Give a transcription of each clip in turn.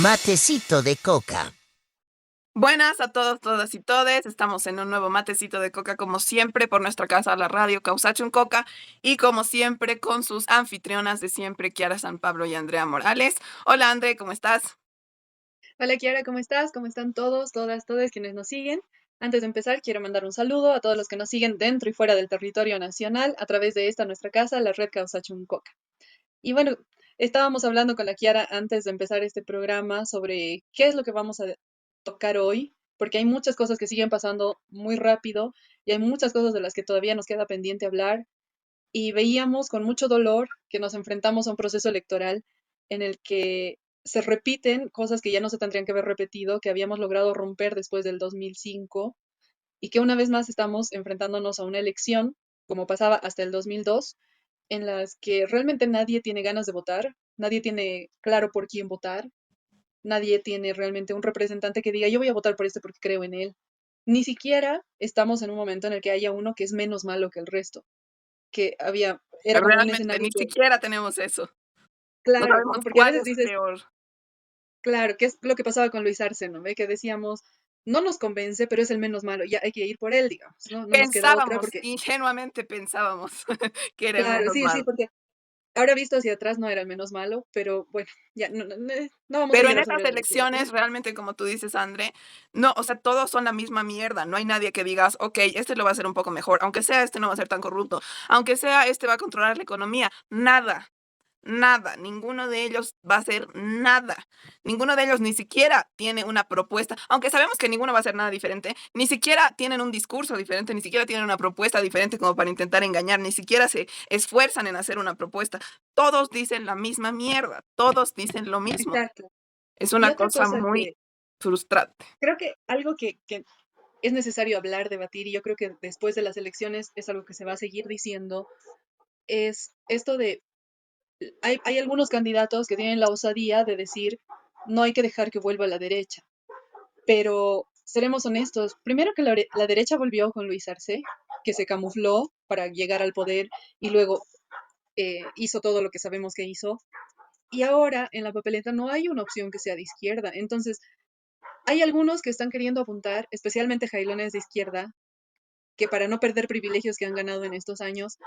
Matecito de coca. Buenas a todos, todas y todes. Estamos en un nuevo matecito de coca, como siempre, por nuestra casa, la radio Causachun Coca, y como siempre, con sus anfitrionas de siempre, Kiara San Pablo y Andrea Morales. Hola, André, ¿cómo estás? Hola Kiara, ¿cómo estás? ¿Cómo están todos, todas, todos quienes nos siguen? Antes de empezar, quiero mandar un saludo a todos los que nos siguen dentro y fuera del territorio nacional a través de esta nuestra casa, la red Causachuncoca. Y bueno, estábamos hablando con la Kiara antes de empezar este programa sobre qué es lo que vamos a tocar hoy, porque hay muchas cosas que siguen pasando muy rápido y hay muchas cosas de las que todavía nos queda pendiente hablar. Y veíamos con mucho dolor que nos enfrentamos a un proceso electoral en el que se repiten cosas que ya no se tendrían que haber repetido, que habíamos logrado romper después del 2005 y que una vez más estamos enfrentándonos a una elección, como pasaba hasta el 2002, en las que realmente nadie tiene ganas de votar, nadie tiene claro por quién votar, nadie tiene realmente un representante que diga yo voy a votar por este porque creo en él. Ni siquiera estamos en un momento en el que haya uno que es menos malo que el resto, que era como un Realmente escenario ni que, siquiera tenemos eso. No claro, sabemos ¿no? Porque a cuál veces es dices, peor. claro, ¿qué es lo que pasaba con Luis Arce, ¿no? ¿Ve? Que decíamos, no nos convence, pero es el menos malo, ya hay que ir por él, digamos, ¿no? No nos queda otra Pensábamos, porque, ingenuamente pensábamos que era el claro, menos sí, sí, malo. porque ahora visto hacia atrás no era el menos malo, pero bueno, ya no vamos a Pero en llegar esas sobre el tema, ¿no? elecciones, realmente, como tú dices, André, no, o sea, todos son la misma mierda. No hay nadie que digas, ok, este lo va a hacer un poco mejor, aunque sea este no va a ser tan corrupto, aunque sea este va a controlar la economía. Nada. Nada, ninguno de ellos va a hacer nada. Ninguno de ellos ni siquiera tiene una propuesta, aunque sabemos que ninguno va a hacer nada diferente, ni siquiera tienen un discurso diferente, ni siquiera tienen una propuesta diferente como para intentar engañar, ni siquiera se esfuerzan en hacer una propuesta. Todos dicen la misma mierda, todos dicen lo mismo. Exacto. Es Y una otra cosa cosa muy que frustrante. creo que algo que es necesario hablar, debatir, y yo creo que después de las elecciones es algo que se va a seguir diciendo, es esto de hay algunos candidatos que tienen la osadía de decir no hay que dejar que vuelva a la derecha, pero seremos honestos, primero que la derecha volvió con Luis Arce, que se camufló para llegar al poder y luego hizo todo lo que sabemos que hizo, y ahora en la papeleta no hay una opción que sea de izquierda, entonces hay algunos que están queriendo apuntar, especialmente jailones de izquierda, que para no perder privilegios que han ganado en estos años,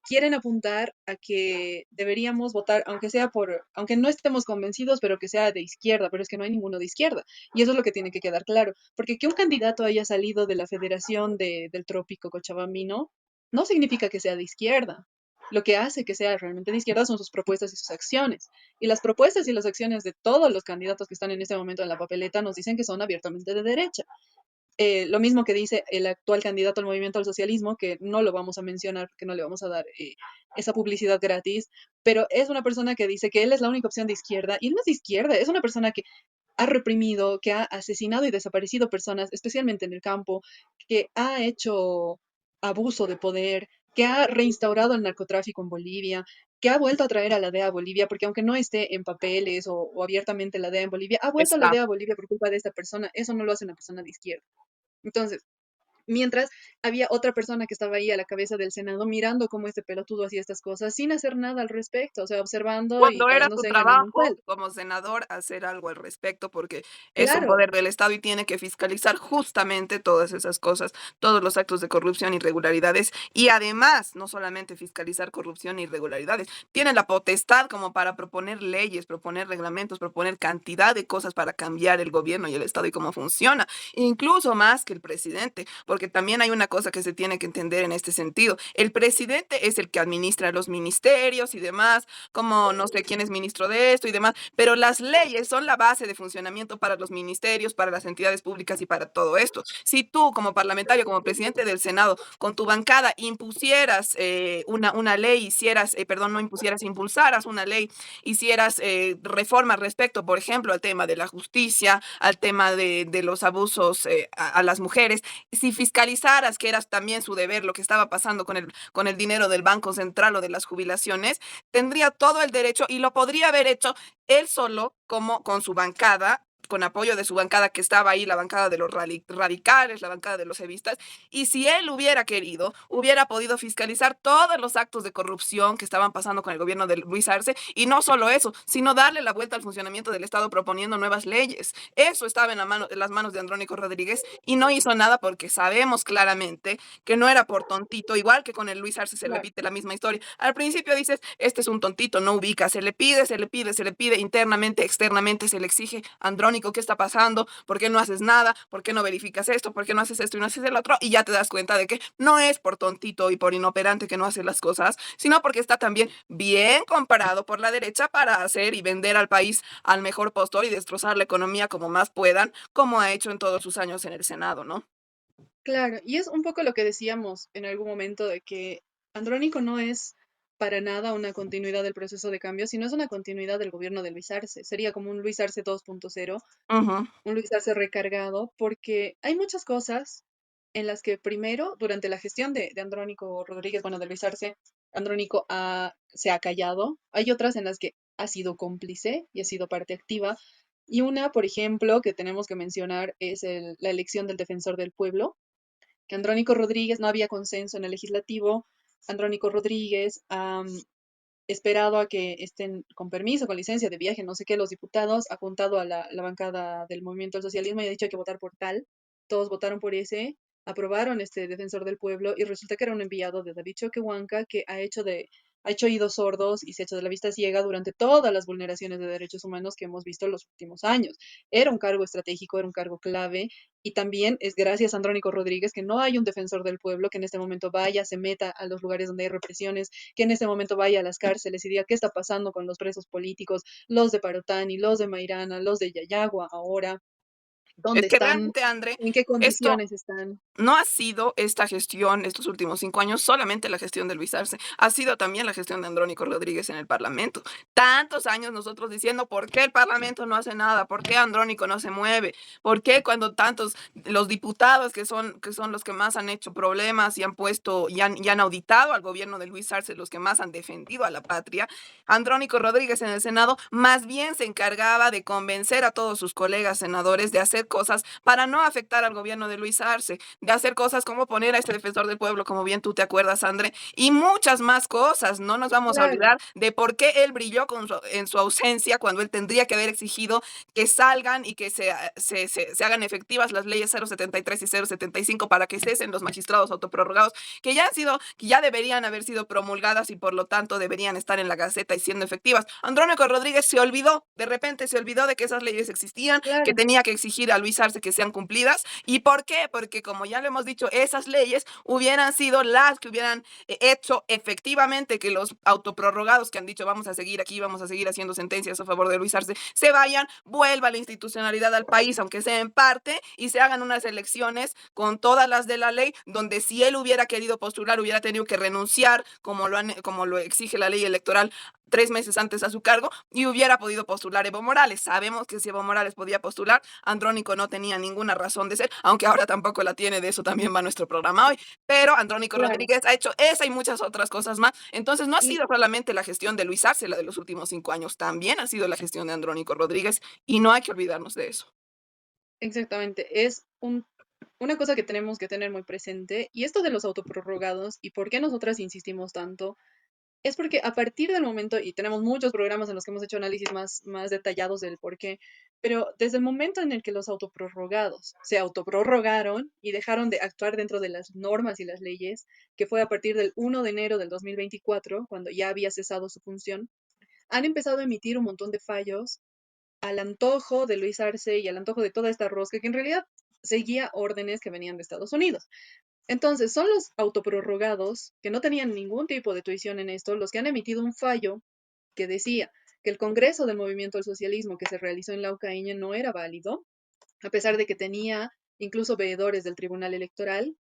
quieren apuntar a que deberíamos votar, aunque no estemos convencidos, pero que sea de izquierda, pero es que no hay ninguno de izquierda. Y eso es lo que tiene que quedar claro, porque que un candidato haya salido de la Federación del Trópico Cochabambino no significa que sea de izquierda. Lo que hace que sea realmente de izquierda son sus propuestas y sus acciones. Y las propuestas y las acciones de todos los candidatos que están en este momento en la papeleta nos dicen que son abiertamente de derecha. Lo mismo que dice el actual candidato al movimiento al socialismo, que no lo vamos a mencionar porque no le vamos a dar esa publicidad gratis, pero es una persona que dice que él es la única opción de izquierda y no es de izquierda, es una persona que ha reprimido, que ha asesinado y desaparecido personas, especialmente en el campo, que ha hecho abuso de poder, que ha reinstaurado el narcotráfico en Bolivia, que ha vuelto a traer a la DEA a Bolivia, porque aunque no esté en papeles o abiertamente la DEA en Bolivia, ha vuelto a la Está. DEA a Bolivia por culpa de esta persona. Eso no lo hace una persona de izquierda. Entonces, mientras había otra persona que estaba ahí a la cabeza del Senado mirando cómo este pelotudo hacía estas cosas sin hacer nada al respecto, o sea, observando y Cuando era su cagándose en ganando un trabajo sueldo. como senador hacer algo al respecto, porque es un Claro, poder del Estado y tiene que fiscalizar justamente todas esas cosas, todos los actos de corrupción, irregularidades y además, no solamente fiscalizar corrupción e irregularidades, tiene la potestad como para proponer leyes, proponer reglamentos, proponer cantidad de cosas para cambiar el gobierno y el Estado y cómo funciona, incluso más que el presidente, porque también hay una cosa que se tiene que entender en este sentido. El presidente es el que administra los ministerios y demás, como no sé quién es ministro de esto y demás, pero las leyes son la base de funcionamiento para los ministerios, para las entidades públicas y para todo esto. Si tú como parlamentario, como presidente del Senado, con tu bancada impusieras una ley, hicieras, perdón, no impusieras, impulsaras una ley, hicieras reformas respecto, por ejemplo, al tema de la justicia, al tema de los abusos a las mujeres, si fiscalizaras, que era también su deber, lo que estaba pasando con el dinero del Banco Central o de las jubilaciones, tendría todo el derecho y lo podría haber hecho él solo, como con su bancada, con apoyo de su bancada que estaba ahí, la bancada de los radicales, la bancada de los evistas, y si él hubiera querido, hubiera podido fiscalizar todos los actos de corrupción que estaban pasando con el gobierno de Luis Arce, y no solo eso, sino darle la vuelta al funcionamiento del Estado proponiendo nuevas leyes. Eso estaba en las manos de Andrónico Rodríguez y no hizo nada porque sabemos claramente que no era por tontito, igual que con el Luis Arce se Claro, repite la misma historia. Al principio dices, este es un tontito, no ubica, se le pide, se le pide, se le pide internamente, externamente, se le exige, Andrónico, ¿qué está pasando? ¿Por qué no haces nada? ¿Por qué no verificas esto? ¿Por qué no haces esto y no haces el otro? Y ya te das cuenta de que no es por tontito y por inoperante que no hace las cosas, sino porque está también bien comparado por la derecha para hacer y vender al país al mejor postor y destrozar la economía como más puedan, como ha hecho en todos sus años en el Senado, ¿no? claro. Y es un poco lo que decíamos en algún momento de que Andrónico no es para nada una continuidad del proceso de cambio, sino es una continuidad del gobierno de Luis Arce. Sería como un Luis Arce 2.0, Ujú. un Luis Arce recargado, porque hay muchas cosas en las que primero, durante la gestión de Andrónico Rodríguez, bueno, de Luis Arce, Andrónico se ha callado. Hay otras en las que ha sido cómplice y ha sido parte activa. Y una, por ejemplo, que tenemos que mencionar es la elección del defensor del pueblo, que Andrónico Rodríguez no había consenso en el legislativo. Andrónico Rodríguez esperado a que estén con permiso, con licencia de viaje, no sé qué, los diputados, apuntado a la bancada del movimiento del socialismo y ha dicho que votar por tal. Todos votaron por ese, aprobaron este defensor del pueblo y resulta que era un enviado de David Choquehuanca que ha hecho oídos sordos y se ha hecho de la vista ciega durante todas las vulneraciones de derechos humanos que hemos visto en los últimos años. Era un cargo estratégico, era un cargo clave y también es gracias a Andrónico Rodríguez que no hay un defensor del pueblo que en este momento vaya, se meta a los lugares donde hay represiones, que en este momento vaya a las cárceles y diga qué está pasando con los presos políticos, los de Parotani, los de Mairana, los de Yayagua ahora, Es dónde que están, realmente, André, en qué esto condiciones están. no ha sido esta gestión, estos últimos 5 años, solamente la gestión de Luis Arce, ha sido también la gestión de Andrónico Rodríguez en el Parlamento. Tantos años nosotros diciendo por qué el Parlamento no hace nada, por qué Andrónico no se mueve, por qué cuando tantos, los diputados que son los que más han hecho problemas y han puesto y han auditado al gobierno de Luis Arce, los que más han defendido a la patria, Andrónico Rodríguez en el Senado más bien se encargaba de convencer a todos sus colegas senadores de hacer cosas para no afectar al gobierno de Luis Arce, de hacer cosas como poner a este defensor del pueblo, como bien tú te acuerdas, André, y muchas más cosas. No nos vamos a Claro, olvidar de por qué él brilló en su ausencia cuando él tendría que haber exigido que salgan y que se hagan efectivas las leyes 073 y 075 para que cesen los magistrados autoprorrogados, que ya deberían haber sido promulgadas y por lo tanto deberían estar en la Gaceta y siendo efectivas. Andrónico Rodríguez se olvidó, de repente se olvidó de que esas leyes existían, que claro, tenía que exigir a Luis Arce que sean cumplidas. ¿Y por qué? Porque como ya lo hemos dicho, esas leyes hubieran sido las que hubieran hecho efectivamente que los autoprorrogados que han dicho vamos a seguir aquí, vamos a seguir haciendo sentencias a favor de Luis Arce, se vayan, vuelva la institucionalidad al país, aunque sea en parte, y se hagan unas elecciones con todas las de la ley, donde si él hubiera querido postular, hubiera tenido que renunciar, como lo exige la ley electoral, 3 meses antes a su cargo y hubiera podido postular Evo Morales. Sabemos que si Evo Morales podía postular, Andrónico no tenía ninguna razón de ser, aunque ahora tampoco la tiene, de eso también va nuestro programa hoy. Pero Andrónico claro. Rodríguez ha hecho esa y muchas otras cosas más. Entonces no ha Y sido solamente la gestión de Luis Arce la de los últimos 5 años, también ha sido la gestión de Andrónico Rodríguez y no hay que olvidarnos de eso. exactamente, una cosa que tenemos que tener muy presente, y esto de los autoprorrogados, y por qué nosotras insistimos tanto, es porque a partir del momento, y tenemos muchos programas en los que hemos hecho análisis más detallados del por qué, pero desde el momento en el que los autoprorrogados se autoprorrogaron y dejaron de actuar dentro de las normas y las leyes, que fue a partir del 1 de enero del 2024, cuando ya había cesado su función, han empezado a emitir un montón de fallos al antojo de Luis Arce y al antojo de toda esta rosca, que en realidad seguía órdenes que venían de Estados Unidos. Entonces, son los autoprorrogados que no tenían ningún tipo de tuición en esto, los que han emitido un fallo que decía que el Congreso del Movimiento al Socialismo que se realizó en la Ucaíña no era válido, a pesar de que tenía incluso veedores del Tribunal Electoral.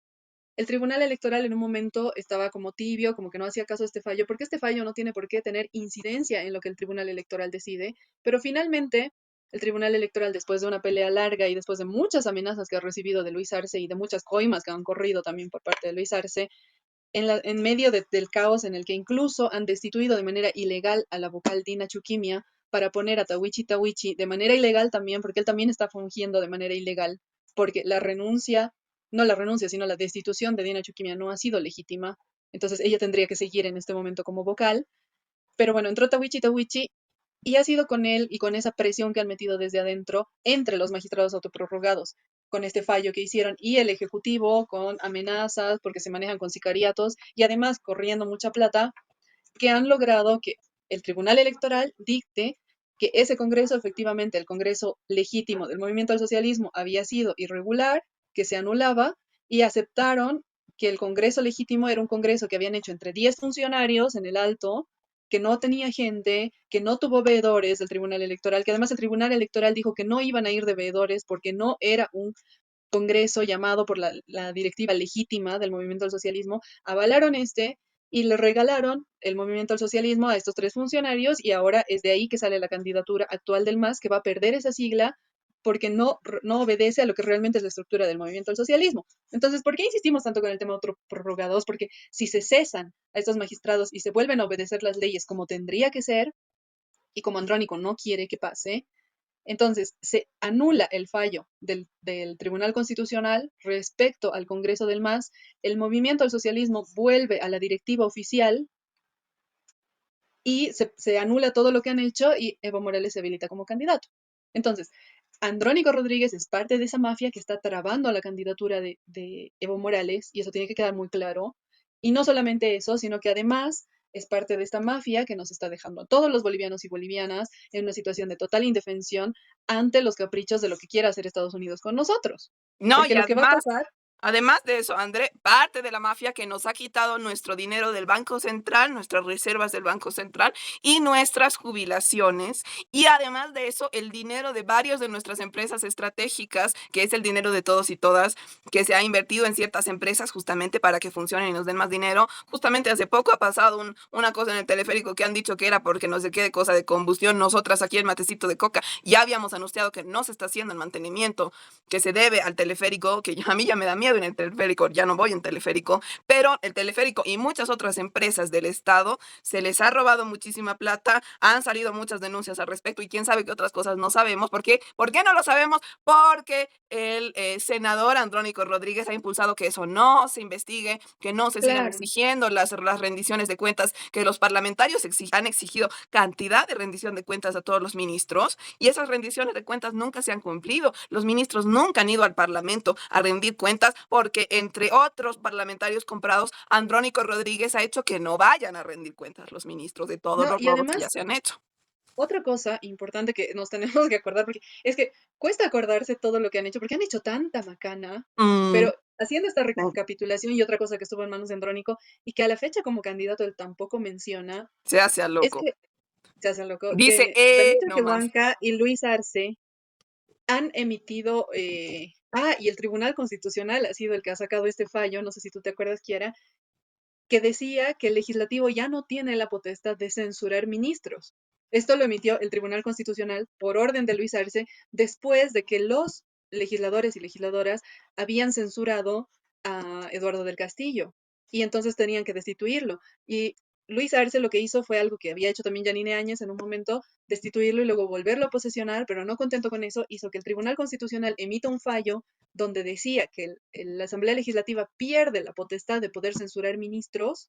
El Tribunal Electoral en un momento estaba como tibio, como que no hacía caso a este fallo, porque este fallo no tiene por qué tener incidencia en lo que el Tribunal Electoral decide, pero finalmente el Tribunal Electoral, después de una pelea larga y después de muchas amenazas que ha recibido de Luis Arce y de muchas coimas que han corrido también por parte de Luis Arce, en medio del caos en el que incluso han destituido de manera ilegal a la vocal Dina Chuquimia para poner a Tawichi Tawichi de manera ilegal también, porque él también está fungiendo de manera ilegal, porque no la renuncia, sino la destitución de Dina Chuquimia no ha sido legítima. Entonces ella tendría que seguir en este momento como vocal. Pero bueno, entró Tawichi Tawichi y ha sido con él y con esa presión que han metido desde adentro entre los magistrados autoprorrogados, con este fallo que hicieron, y el Ejecutivo con amenazas porque se manejan con sicariatos y además corriendo mucha plata, que han logrado que el Tribunal Electoral dicte que ese Congreso, efectivamente, el Congreso legítimo del movimiento al socialismo, había sido irregular, que se anulaba, y aceptaron que el Congreso legítimo era un Congreso que habían hecho entre 10 funcionarios en el alto, que no tenía gente, que no tuvo veedores del Tribunal Electoral, que además el Tribunal Electoral dijo que no iban a ir de veedores porque no era un Congreso llamado por la directiva legítima del movimiento al socialismo, avalaron y le regalaron el movimiento al socialismo a estos tres funcionarios y ahora es de ahí que sale la candidatura actual del MAS, que va a perder esa sigla porque no obedece a lo que realmente es la estructura del movimiento al socialismo. Entonces, ¿por qué insistimos tanto con el tema de prorrogados? Porque si se cesan a estos magistrados y se vuelven a obedecer las leyes como tendría que ser, y como Andrónico no quiere que pase, entonces, se anula el fallo del Tribunal Constitucional respecto al Congreso del MAS, el movimiento al socialismo vuelve a la directiva oficial y se anula todo lo que han hecho y Evo Morales se habilita como candidato. Entonces, Andrónico Rodríguez es parte de esa mafia que está trabando la candidatura de Evo Morales y eso tiene que quedar muy claro. Y no solamente eso, sino que además es parte de esta mafia que nos está dejando a todos los bolivianos y bolivianas en una situación de total indefensión ante los caprichos de lo que quiera hacer Estados Unidos con nosotros. No, Porque y lo que va a además, pasar, además de eso, André, parte de la mafia que nos ha quitado nuestro dinero del Banco Central, nuestras reservas del Banco Central y nuestras jubilaciones. Y además de eso, el dinero de varios de nuestras empresas estratégicas, que es el dinero de todos y todas, que se ha invertido en ciertas empresas justamente para que funcionen y nos den más dinero. Justamente hace poco ha pasado una cosa en el teleférico que han dicho que era porque no sé qué cosa de combustión. Nosotras aquí el matecito de coca ya habíamos anunciado que no se está haciendo el mantenimiento que se debe al teleférico, que a mí ya me da miedo en el teleférico, ya no voy en teleférico, pero el teleférico y muchas otras empresas del Estado se les ha robado muchísima plata, han salido muchas denuncias al respecto y quién sabe qué otras cosas no sabemos. ¿Por qué? ¿Por qué no lo sabemos? Porque el senador Andrónico Rodríguez ha impulsado que eso no se investigue, que no se sigan claro, exigiendo las rendiciones de cuentas, que los parlamentarios han exigido cantidad de rendición de cuentas a todos los ministros y esas rendiciones de cuentas nunca se han cumplido. Los ministros nunca han ido al Parlamento a rendir cuentas porque, entre otros parlamentarios comprados, Andrónico Rodríguez ha hecho que no vayan a rendir cuentas los ministros de todos no, los y robos que ya además se han hecho. otra cosa importante que nos tenemos que acordar, porque es que cuesta acordarse todo lo que han hecho, porque han hecho tanta macana, Mm, pero haciendo esta no, recapitulación y otra cosa que estuvo en manos de Andrónico y que a la fecha como candidato él tampoco menciona, se hace al es loco. que, se hace loco, Dice, que Benito nomás. Quehuanca y Luis Arce han emitido, y el Tribunal Constitucional ha sido el que ha sacado este fallo, no sé si tú te acuerdas, Kiara, que decía que el legislativo ya no tiene la potestad de censurar ministros. Esto lo emitió el Tribunal Constitucional por orden de Luis Arce después de que los legisladores y legisladoras habían censurado a Eduardo del Castillo y entonces tenían que destituirlo. Y Luis Arce lo que hizo fue algo que había hecho también Yanine Áñez en un momento, destituirlo y luego volverlo a posesionar, pero no contento con eso, hizo que el Tribunal Constitucional emita un fallo donde decía que la Asamblea Legislativa pierde la potestad de poder censurar ministros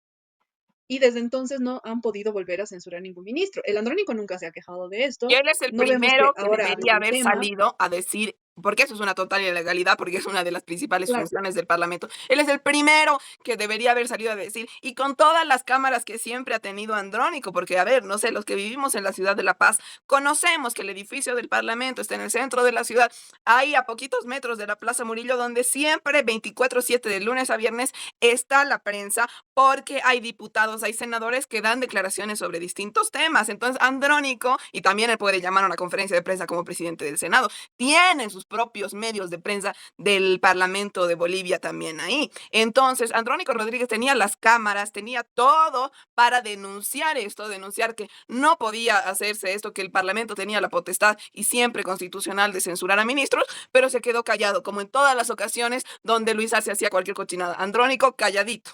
y desde entonces no han podido volver a censurar ningún ministro. El Andrónico nunca se ha quejado de Y esto. él es el No vemos que primero que ahora hable debería del haber tema. salido a decir, porque eso es una total ilegalidad, porque es una de las principales Claro, funciones del Parlamento. Él es el primero que debería haber salido a decir, y con todas las cámaras que siempre ha tenido Andrónico, porque, a ver, no sé, los que vivimos en la ciudad de La Paz, conocemos que el edificio del Parlamento está en el centro de la ciudad, ahí a poquitos metros de la Plaza Murillo, donde siempre 24/7 de lunes a viernes está la prensa, porque hay diputados, hay senadores que dan declaraciones sobre distintos temas. Entonces, Andrónico, y también él puede llamar a una conferencia de prensa como presidente del Senado, tienen sus propios medios de prensa del Parlamento de Bolivia también ahí. Entonces, Andrónico Rodríguez tenía las cámaras, tenía todo para denunciar esto, denunciar que no podía hacerse esto, que el Parlamento tenía la potestad y siempre constitucional de censurar a ministros, pero se quedó callado, como en todas las ocasiones donde Luis Arce hacía cualquier cochinada. Andrónico calladito.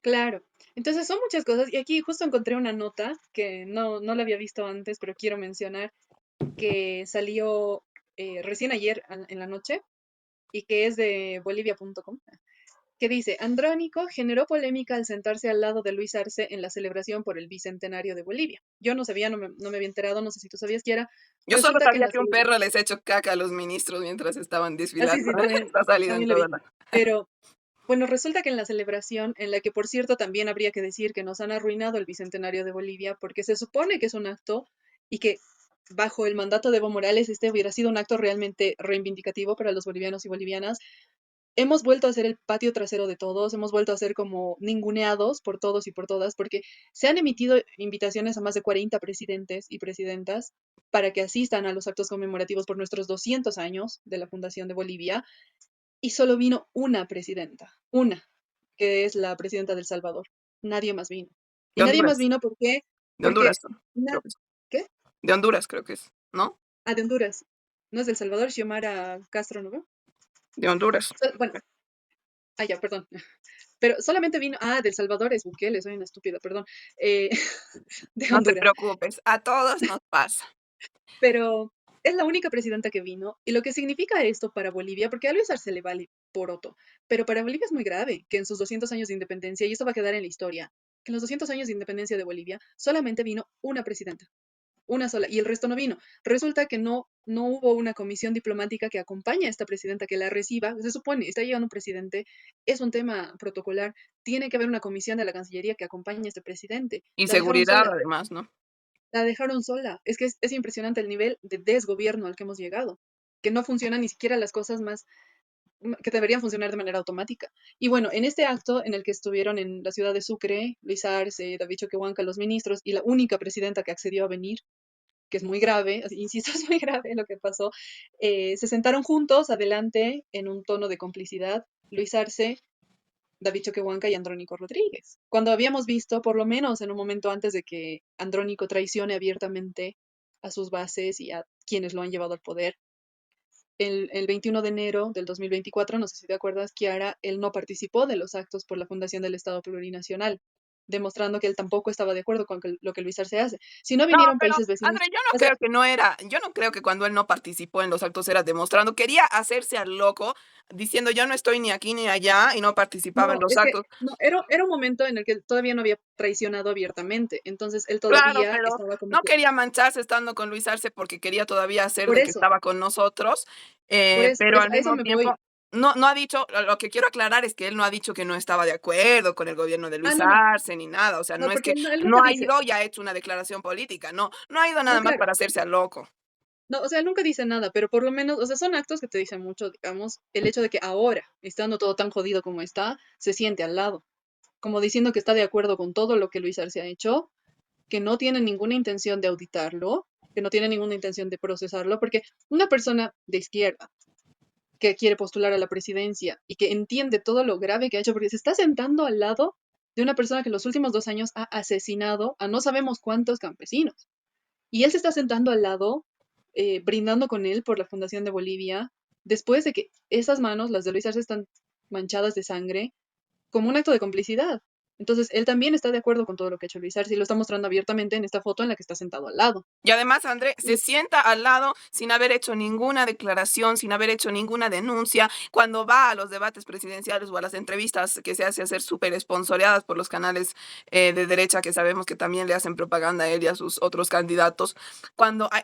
claro. Entonces son muchas cosas. Y aquí justo encontré una nota que no la había visto antes, pero quiero mencionar que salió recién ayer en la noche y que es de bolivia.com, que dice, Andrónico generó polémica al sentarse al lado de Luis Arce en la celebración por el bicentenario de Bolivia. Yo no sabía, no me había enterado, no sé si tú sabías que era. Yo solo Resulta que en sabía la que un celebración, perro les ha hecho caca a los ministros mientras estaban sí, desfilando. sí, también, Ha salido en también lo toda vi, la... pero bueno, resulta que en la celebración, en la que por cierto también habría que decir que nos han arruinado el bicentenario de Bolivia, porque se supone que es un acto y que bajo el mandato de Evo Morales este hubiera sido un acto realmente reivindicativo para los bolivianos y bolivianas. Hemos vuelto a ser el patio trasero de todos, hemos vuelto a ser como ninguneados por todos y por todas, porque se han emitido invitaciones a más de 40 presidentes y presidentas para que asistan a los actos conmemorativos por nuestros 200 años de la fundación de Bolivia, y solo vino una presidenta, una, que es la presidenta del Salvador. Nadie más vino. Y De nadie más Honduras. vino, ¿por qué? De Porque, Honduras, ¿no? na- Creo que es. ¿qué? De Honduras creo que es, ¿no? Ah, de Honduras. No es del Salvador, Xiomara Castro, ¿no? De Honduras. Bueno, ya, perdón. Pero solamente vino, del Salvador es Bukele, soy una estúpida, perdón. Eh, de No te Honduras. preocupes, a todos nos pasa. Pero es la única presidenta que vino. Y lo que significa esto para Bolivia, porque a Luis Arce le vale poroto, pero para Bolivia es muy grave que en sus 200 años de independencia, y esto va a quedar en la historia, que en los 200 años de independencia de Bolivia solamente vino una presidenta, una sola, y el resto no vino. Resulta que no hubo una comisión diplomática que acompañe a esta presidenta, que la reciba. Se supone, está llegando un presidente, es un tema protocolar, tiene que haber una comisión de la Cancillería que acompañe a este presidente. La dejaron Inseguridad sola. además, ¿no? La dejaron sola. Es que es impresionante el nivel de desgobierno al que hemos llegado, que no funcionan ni siquiera las cosas más que deberían funcionar de manera automática. Y bueno, en este acto en el que estuvieron en la ciudad de Sucre, Luis Arce, David Choquehuanca, los ministros, y la única presidenta que accedió a venir, que es muy grave, insisto, es muy grave lo que pasó, se sentaron juntos adelante en un tono de complicidad, Luis Arce, David Choquehuanca y Andrónico Rodríguez. Cuando habíamos visto, por lo menos en un momento antes de que Andrónico traicione abiertamente a sus bases y a quienes lo han llevado al poder, el 21 de enero del 2024, no sé si te acuerdas, Kiara, él no participó de los actos por la fundación del Estado Plurinacional, demostrando que él tampoco estaba de acuerdo con lo que Luis Arce hace. Si no No, vinieron pero países vecinos, André, o sea, yo no creo que cuando él no participó en los actos era demostrando, quería hacerse al loco, diciendo yo no estoy ni aquí ni allá y no participaba en no, los es que actos. no, era un momento en el que él todavía no había traicionado abiertamente, entonces él Claro, todavía pero estaba como no que, quería mancharse estando con Luis Arce porque quería todavía hacer por de que eso, estaba con nosotros, por eso, por pero eso, al a eso mismo me tiempo voy. no ha dicho, lo que quiero aclarar es que él no ha dicho que no estaba de acuerdo con el gobierno de Luis No, no, Arce ni nada, o sea, no no, es porque que él no nunca ha dice, ido y ha hecho una declaración política, no ha ido no, nada más claro, para hacerse al loco. no, o sea, él nunca dice nada, pero por lo menos, o sea, son actos que te dicen mucho, digamos, el hecho de que ahora, estando todo tan jodido como está, se siente al lado, como diciendo que está de acuerdo con todo lo que Luis Arce ha hecho, que no tiene ninguna intención de auditarlo, que no tiene ninguna intención de procesarlo, porque una persona de izquierda que quiere postular a la presidencia y que entiende todo lo grave que ha hecho, porque se está sentando al lado de una persona que en los últimos 2 años ha asesinado a no sabemos cuántos campesinos. Y él se está sentando al lado, brindando con él por la Fundación de Bolivia, después de que esas manos, las de Luis Arce, están manchadas de sangre, como un acto de complicidad. Entonces, él también está de acuerdo con todo lo que ha hecho Luis Arce y lo está mostrando abiertamente en esta foto en la que está sentado al lado. Y además, André se Y- sienta al lado sin haber hecho ninguna declaración, sin haber hecho ninguna denuncia. Cuando va a los debates presidenciales o a las entrevistas que se hace hacer súper esponsoreadas por los canales de derecha que sabemos que también le hacen propaganda a él y a sus otros candidatos,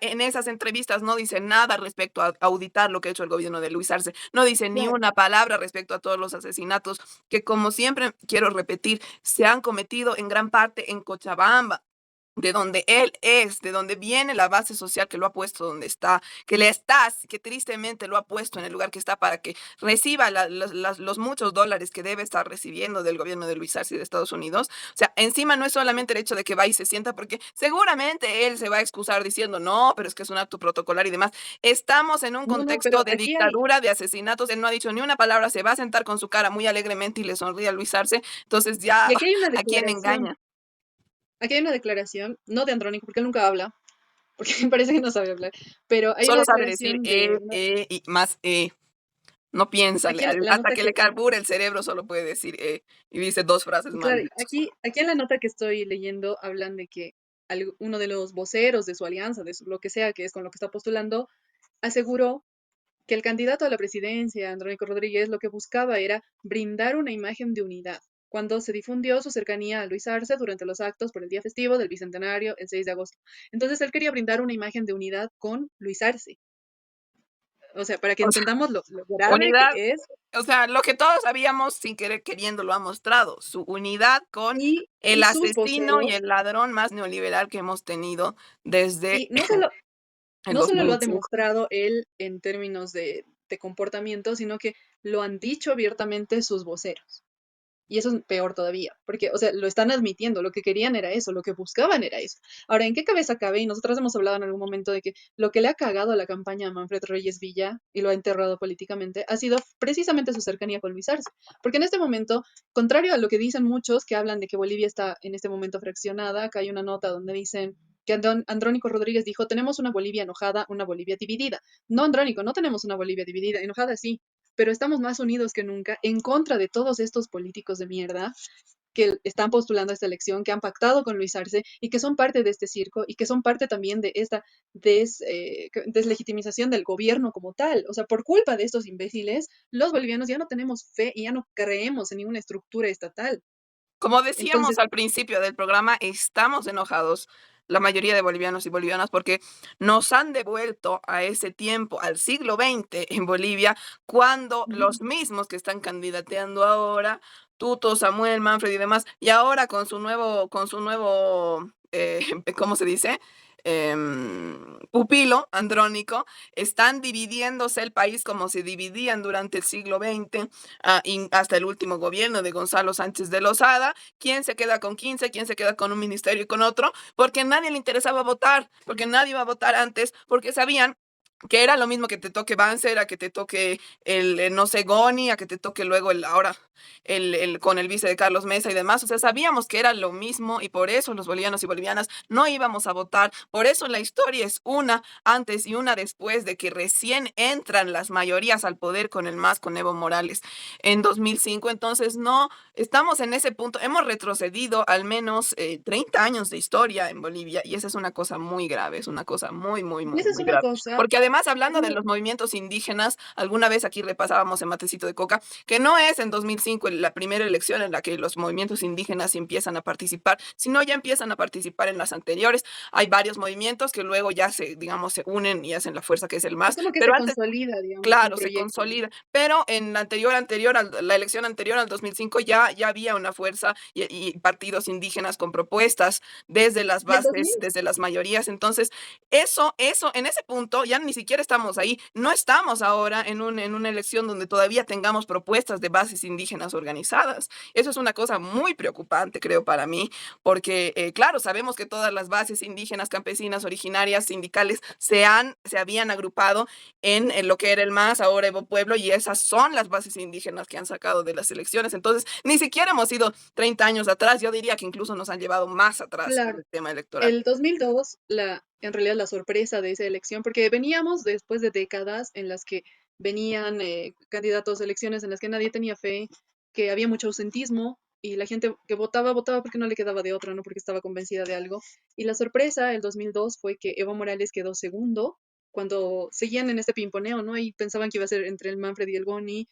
en esas entrevistas no dice nada respecto a auditar lo que ha hecho el gobierno de Luis Arce, no dice ni Claro, una palabra respecto a todos los asesinatos que, como siempre quiero repetir, se han cometido en gran parte en Cochabamba, de donde él es, de donde viene la base social que lo ha puesto donde está, que tristemente lo ha puesto en el lugar que está para que reciba los muchos dólares que debe estar recibiendo del gobierno de Luis Arce y de Estados Unidos. O sea, encima no es solamente el hecho de que va y se sienta, porque seguramente él se va a excusar diciendo, no, pero es que es un acto protocolar y demás. Estamos en un no, no, pero contexto de aquí hay, dictadura, de asesinatos. Él no ha dicho ni una palabra, se va a sentar con su cara muy alegremente y le sonríe a Luis Arce. Entonces ya, y aquí hay una ¿a quién declaración, engaña? aquí hay una declaración, no de Andrónico, porque él nunca habla, porque me parece que no sabe hablar, pero hay una Solo sabe decir declaración de, y más No piensa, Aquí la hasta nota que le que, carbura el cerebro solo puede decir, y dice 2 frases mal claro, dichas. aquí en la nota que estoy leyendo hablan de que uno de los voceros de su alianza, lo que sea que es con lo que está postulando, aseguró que el candidato a la presidencia, Andrónico Rodríguez, lo que buscaba era brindar una imagen de unidad. Cuando se difundió su cercanía a Luis Arce durante los actos por el día festivo del Bicentenario el 6 de agosto. Entonces él quería brindar una imagen de unidad con Luis Arce. O sea, para que O sea, entendamos lo grave que unidad, es. o sea, lo que todos sabíamos sin querer queriendo lo ha mostrado, su unidad con el Y sus asesino y voceros, el ladrón más neoliberal que hemos tenido desde y no solo, el no solo lo ha 2005. demostrado él en términos de comportamiento, sino que lo han dicho abiertamente sus voceros. Y eso es peor todavía, porque, o sea, lo están admitiendo, lo que querían era eso, lo que buscaban era eso. Ahora, ¿en qué cabeza cabe? Y nosotras hemos hablado en algún momento de que lo que le ha cagado a la campaña a Manfred Reyes Villa y lo ha enterrado políticamente ha sido precisamente su cercanía con Luis Arce. Porque en este momento, contrario a lo que dicen muchos que hablan de que Bolivia está en este momento fraccionada, acá hay una nota donde dicen que Andrónico Rodríguez dijo, tenemos una Bolivia enojada, una Bolivia dividida. No, Andrónico, no tenemos una Bolivia dividida, enojada sí, pero estamos más unidos que nunca en contra de todos estos políticos de mierda que están postulando esta elección, que han pactado con Luis Arce y que son parte de este circo y que son parte también de esta deslegitimización del gobierno como tal. O sea, por culpa de estos imbéciles, los bolivianos ya no tenemos fe y ya no creemos en ninguna estructura estatal. Como decíamos Entonces, al principio del programa, estamos enojados, la mayoría de bolivianos y bolivianas, porque nos han devuelto a ese tiempo, al siglo XX en Bolivia, cuando los mismos que están candidateando ahora, Tuto, Samuel, Manfred y demás, y ahora con su nuevo, ¿cómo se dice? Pupilo andrónico, están dividiéndose el país como se dividían durante el siglo XX, hasta el último gobierno de Gonzalo Sánchez de Lozada, quién se queda con 15, quién se queda con un ministerio y con otro, porque a nadie le interesaba votar, porque nadie iba a votar antes, porque sabían que era lo mismo que te toque Banzer, a que te toque no sé, Goni, a que te toque luego ahora con el vice de Carlos Mesa y demás. O sea, sabíamos que era lo mismo y por eso los bolivianos y bolivianas no íbamos a votar. Por eso la historia es una antes y una después de que recién entran las mayorías al poder con el MAS, con Evo Morales en 2005. Entonces, no, estamos en ese punto. Hemos retrocedido al menos 30 años de historia en Bolivia y esa es una cosa muy grave, es una cosa muy, muy, y muy, esa es muy una grave. cosa, Porque además, hablando de una- los movimientos indígenas, alguna vez aquí repasábamos en Matecito de Coca, que no es en 2005 la primera elección en la que los movimientos indígenas empiezan a participar, sino ya empiezan a participar en las anteriores. Hay varios movimientos que luego ya digamos, se unen y hacen la fuerza que es el es MAS, como que pero se antes. consolida, digamos, un Claro, se proyecto. consolida, pero en la la elección anterior al 2005 ya había una fuerza y partidos indígenas con propuestas desde las Y el 2000, bases, desde las mayorías. Entonces, eso, en ese punto ya ni siquiera estamos ahí. No estamos ahora en una elección donde todavía tengamos propuestas de bases indígenas organizadas. Eso es una cosa muy preocupante, creo, para mí, porque, claro, sabemos que todas las bases indígenas, campesinas, originarias, sindicales, se habían agrupado en lo que era el MAS, ahora Evo Pueblo, y esas son las bases indígenas que han sacado de las elecciones. Entonces, ni siquiera hemos ido 30 años atrás, yo diría que incluso nos han llevado más atrás en claro, el tema electoral. el 2002, en realidad la sorpresa de esa elección, porque veníamos después de décadas en las que venían candidatos a elecciones en las que nadie tenía fe, que había mucho ausentismo y la gente que votaba, votaba porque no le quedaba de otra, no porque estaba convencida de algo. Y la sorpresa el 2002 fue que Evo Morales quedó segundo cuando seguían en este pimponeo, ¿no? Y pensaban que iba a ser entre el Manfred y el Boni,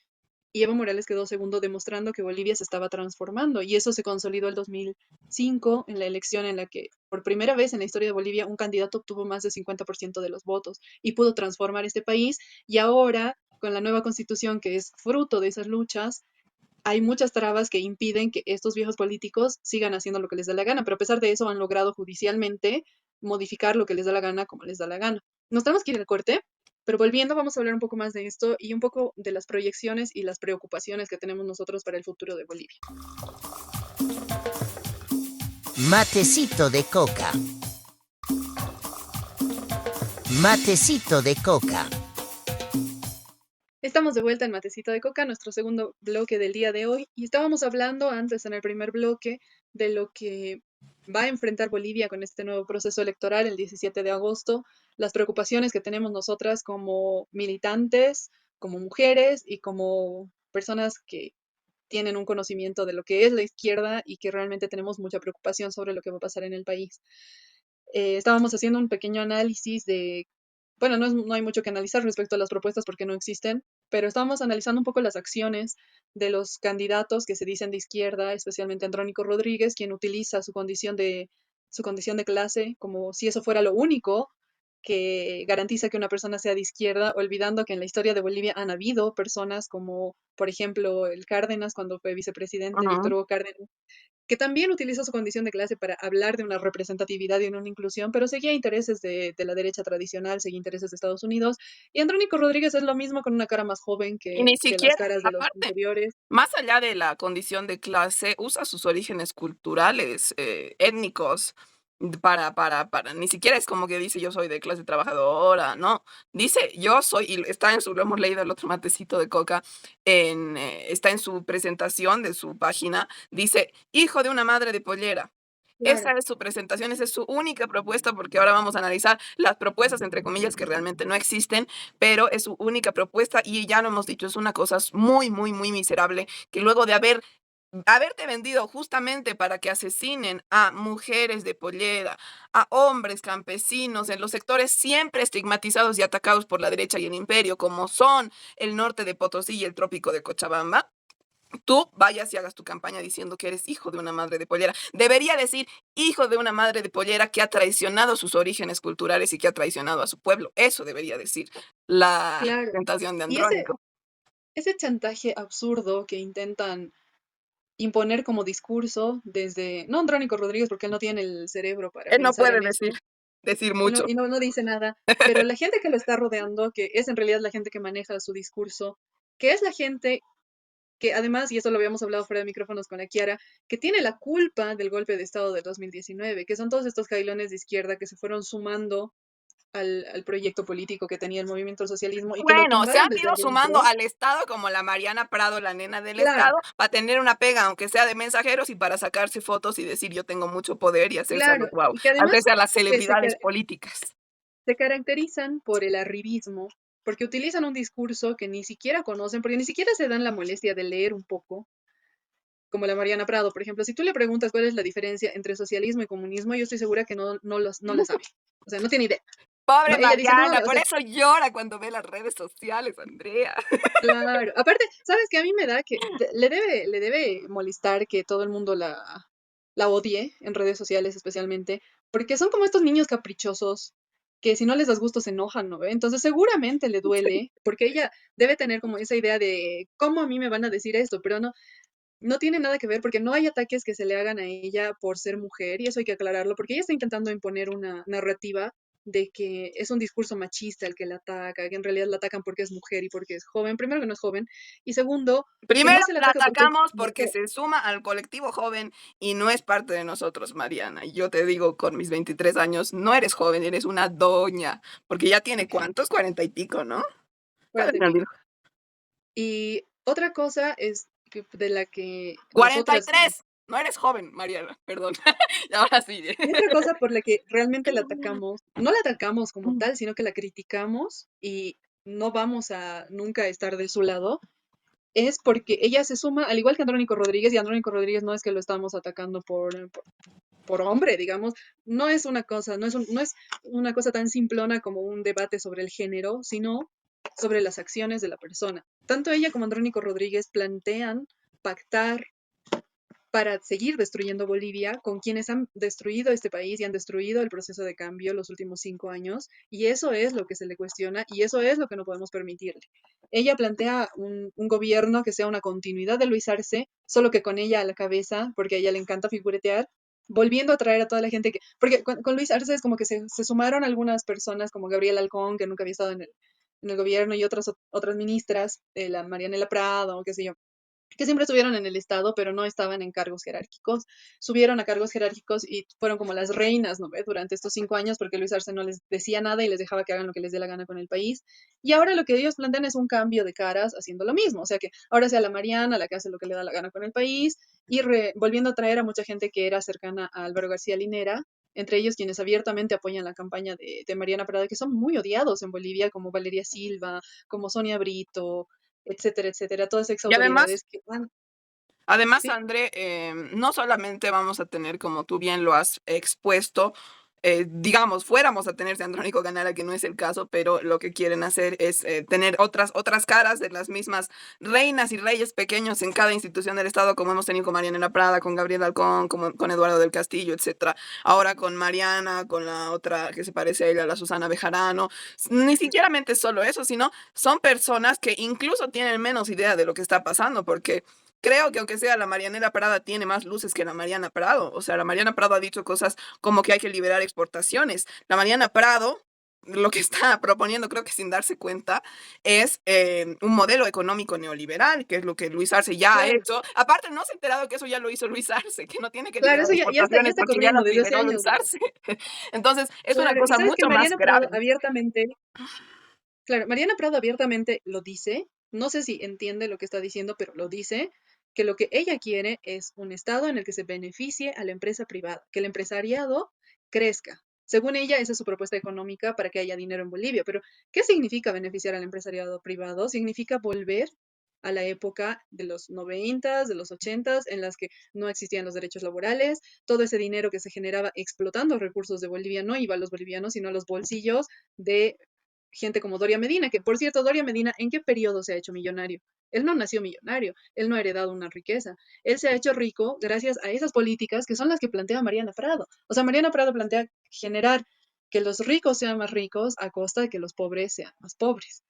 y Evo Morales quedó segundo demostrando que Bolivia se estaba transformando y eso se consolidó el 2005 en la elección en la que por primera vez en la historia de Bolivia un candidato obtuvo más del 50% de los votos y pudo transformar este país y ahora con la nueva constitución que es fruto de esas luchas hay muchas trabas que impiden que estos viejos políticos sigan haciendo lo que les da la gana, pero a pesar de eso han logrado judicialmente modificar lo que les da la gana como les da la gana. Nos tenemos que ir al corte, pero volviendo vamos a hablar un poco más de esto y un poco de las proyecciones y las preocupaciones que tenemos nosotros para el futuro de Bolivia. Matecito de coca. Matecito de coca. Estamos de vuelta en Matecito de Coca, nuestro segundo bloque del día de hoy, y estábamos hablando antes en el primer bloque de lo que va a enfrentar Bolivia con este nuevo proceso electoral el 17 de agosto, las preocupaciones que tenemos nosotras como militantes, como mujeres y como personas que tienen un conocimiento de lo que es la izquierda y que realmente tenemos mucha preocupación sobre lo que va a pasar en el país. Estábamos haciendo un pequeño análisis de, bueno, no hay mucho que analizar respecto a las propuestas porque no existen, pero estábamos analizando un poco las acciones de los candidatos que se dicen de izquierda, especialmente Andrónico Rodríguez, quien utiliza su condición de clase como si eso fuera lo único que garantiza que una persona sea de izquierda, olvidando que en la historia de Bolivia han habido personas como, por ejemplo, el Cárdenas, cuando fue vicepresidente, Ujú. Víctor Hugo Cárdenas, que también utilizó su condición de clase para hablar de una representatividad y de una inclusión, pero seguía intereses de la derecha tradicional, seguía intereses de Estados Unidos. Y Andrónico Rodríguez es lo mismo con una cara más joven Y ni que las siquiera, caras de los aparte, anteriores. más allá de la condición de clase, usa sus orígenes culturales, étnicos, para ni siquiera es como que dice: "Yo soy de clase trabajadora", no, dice: "Yo soy", y está en su lo hemos leído el otro matecito de coca, está en su presentación de su página, dice: "Hijo de una madre de pollera". Esa Claro, es su presentación, esa es su única propuesta, porque ahora vamos a analizar las propuestas, entre comillas, que realmente no existen, pero es su única propuesta y ya lo hemos dicho, es una cosa muy, muy, muy miserable que luego de haberte vendido justamente para que asesinen a mujeres de pollera, a hombres campesinos en los sectores siempre estigmatizados y atacados por la derecha y el imperio, como son el norte de Potosí y el trópico de Cochabamba, tú vayas y hagas tu campaña diciendo que eres hijo de una madre de pollera. Debería decir hijo de una madre de pollera que ha traicionado sus orígenes culturales y que ha traicionado a su pueblo. Eso debería decir la claro. presentación de Y Andrónico. ese chantaje absurdo que intentan imponer como discurso desde, no Andrónico Rodríguez, porque él no tiene el cerebro para Él no pensar puede en decir, esto, decir él no, mucho. y no dice nada, pero la gente que lo está rodeando, que es en realidad la gente que maneja su discurso, que es la gente que además, y eso lo habíamos hablado fuera de micrófonos con la Kiara, que tiene la culpa del golpe de Estado del 2019, que son todos estos jailones de izquierda que se fueron sumando al proyecto político que tenía el movimiento al socialismo y que lo Bueno, se tumbaron han desde ido sumando adentro. al Estado como la Mariana Prado, la nena del Claro, Estado, para tener una pega, aunque sea de mensajeros y para sacarse fotos y decir yo tengo mucho poder y hacerse a claro, los guau, y que además hacerse a las eh, se, celebridades ca- políticas. se caracterizan por el arribismo, porque utilizan un discurso que ni siquiera conocen, porque ni siquiera se dan la molestia de leer un poco, como la Mariana Prado, por ejemplo. Si tú le preguntas cuál es la diferencia entre socialismo y comunismo, yo estoy segura que no la sabe. O sea, no tiene idea. No, Pobre ella dice, no, Mariana, o por sea, eso llora cuando ve las redes sociales, Andrea. claro. Aparte, ¿sabes qué? A mí me da que le debe molestar que todo el mundo la odie en redes sociales especialmente, porque son como estos niños caprichosos que si no les das gusto se enojan, ¿no ve? Entonces seguramente le duele, porque ella debe tener como esa idea de cómo a mí me van a decir esto, pero no tiene nada que ver porque no hay ataques que se le hagan a ella por ser mujer y eso hay que aclararlo porque ella está intentando imponer una narrativa de que es un discurso machista el que la ataca, que en realidad la atacan porque es mujer y porque es joven. Primero que no es joven y segundo que Primero no se le la ataca porque es atacamos porque mujer. se suma al colectivo joven y no es parte de nosotros, Mariana. Y yo te digo, con mis 23 años, no eres joven, eres una doña, porque ya tiene cuántos, 40 y pico, ¿no? Cuarenta y pico. Y otra cosa es que de la que Cuarenta y nosotras, tres. No eres joven, Mariana, perdón. Y ahora sí. y otra cosa por la que realmente la atacamos, no la atacamos como tal, sino que la criticamos y no vamos a nunca estar de su lado, es porque ella se suma, al igual que Andrónico Rodríguez, y Andrónico Rodríguez no es que lo estamos atacando por hombre, digamos, no es una cosa tan simplona como un debate sobre el género, sino sobre las acciones de la persona. Tanto ella como Andrónico Rodríguez plantean pactar para seguir destruyendo Bolivia con quienes han destruido este país y han destruido el proceso de cambio los últimos 5 años, y eso es lo que se le cuestiona y eso es lo que no podemos permitirle. Ella plantea un gobierno que sea una continuidad de Luis Arce, solo que con ella a la cabeza, porque a ella le encanta figuretear, volviendo a traer a toda la gente que, porque con Luis Arce es como que se sumaron algunas personas como Gabriel Alcón, que nunca había estado en el gobierno, y otras ministras, la Marianela Prado, qué sé yo, que siempre estuvieron en el Estado, pero no estaban en cargos jerárquicos. Subieron a cargos jerárquicos y fueron como las reinas, ¿no ve? Durante estos 5 años, porque Luis Arce no les decía nada y les dejaba que hagan lo que les dé la gana con el país. Y ahora lo que ellos plantean es un cambio de caras haciendo lo mismo. O sea que ahora sea la Mariana la que hace lo que le da la gana con el país y volviendo a traer a mucha gente que era cercana a Álvaro García Linera, entre ellos quienes abiertamente apoyan la campaña de Mariana Prada, que son muy odiados en Bolivia, como Valeria Silva, como Sonia Brito, etcétera, etcétera, todas esas Y además, autoridades que van, Además, sí, André, no solamente vamos a tener, como tú bien lo has expuesto, digamos, fuéramos a tener de Andrónico Ganara, que no es el caso, pero lo que quieren hacer es tener otras caras de las mismas reinas y reyes pequeños en cada institución del Estado, como hemos tenido con Mariana Prada, con Gabriel Alcón, como, con Eduardo del Castillo, etcétera. Ahora con Mariana, con la otra que se parece a ella, la Susana Bejarano. Ni siquiera es solo eso, sino son personas que incluso tienen menos idea de lo que está pasando, porque creo que aunque sea la Marianela Prada tiene más luces que la Mariana Prado. O sea, la Mariana Prado ha dicho cosas como que hay que liberar exportaciones. La Mariana Prado lo que está proponiendo, creo que sin darse cuenta, es un modelo económico neoliberal, que es lo que Luis Arce ya ha claro, hecho. Aparte, no se ha enterado que eso ya lo hizo Luis Arce, que no tiene que claro, liberar eso ya exportaciones está porque ya corriendo las desde hace liberó años, Luis digamos. Arce. Entonces, es una Claro, y cosa sabes que mucho más grave. Mariana Prado abiertamente lo dice, no sé si entiende lo que está diciendo, pero lo dice, que lo que ella quiere es un Estado en el que se beneficie a la empresa privada, que el empresariado crezca. Según ella, esa es su propuesta económica para que haya dinero en Bolivia. Pero, ¿qué significa beneficiar al empresariado privado? Significa volver a la época de los 90, de los 80, en las que no existían los derechos laborales, todo ese dinero que se generaba explotando recursos de Bolivia no iba a los bolivianos, sino a los bolsillos de gente como Doria Medina, que por cierto, Doria Medina, ¿en qué periodo se ha hecho millonario? Él no nació millonario, él no ha heredado una riqueza, él se ha hecho rico gracias a esas políticas que son las que plantea Mariana Prado. O sea, Mariana Prado plantea generar que los ricos sean más ricos a costa de que los pobres sean más pobres.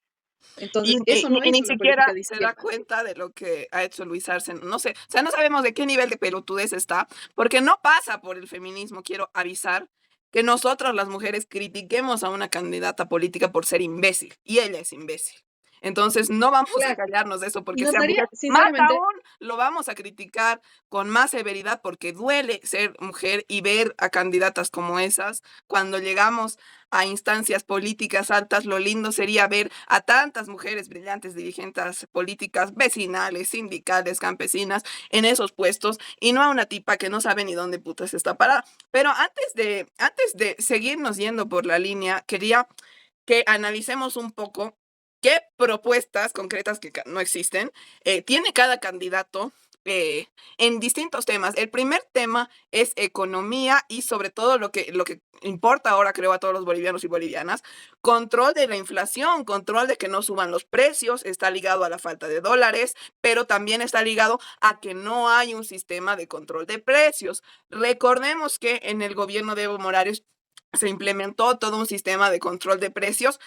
Y, Entonces, y- eso no y es ni una política siquiera de se da izquierda. cuenta de lo que ha hecho Luis Arce. No sé, o sea, no sabemos de qué nivel de pelotudez está, porque no pasa por el feminismo. Quiero avisar que nosotras las mujeres critiquemos a una candidata política por ser imbécil, y ella es imbécil. Entonces, no vamos a Claro, callarnos de eso y porque nos sea daría, mujer. Más sinceramente, aún, lo vamos a criticar con más severidad porque duele ser mujer y ver a candidatas como esas. Cuando llegamos a instancias políticas altas, lo lindo sería ver a tantas mujeres brillantes, dirigentes políticas, vecinales, sindicales, campesinas, en esos puestos y no a una tipa que no sabe ni dónde putas está parada. Pero antes de seguirnos yendo por la línea, quería que analicemos un poco qué propuestas concretas que no existen tiene cada candidato eh, en distintos temas. El primer tema es economía y sobre todo lo que importa ahora, creo, a todos los bolivianos y bolivianas, control de la inflación, control de que no suban los precios, está ligado a la falta de dólares, pero también está ligado a que no hay un sistema de control de precios. Recordemos que en el gobierno de Evo Morales se implementó todo un sistema de control de precios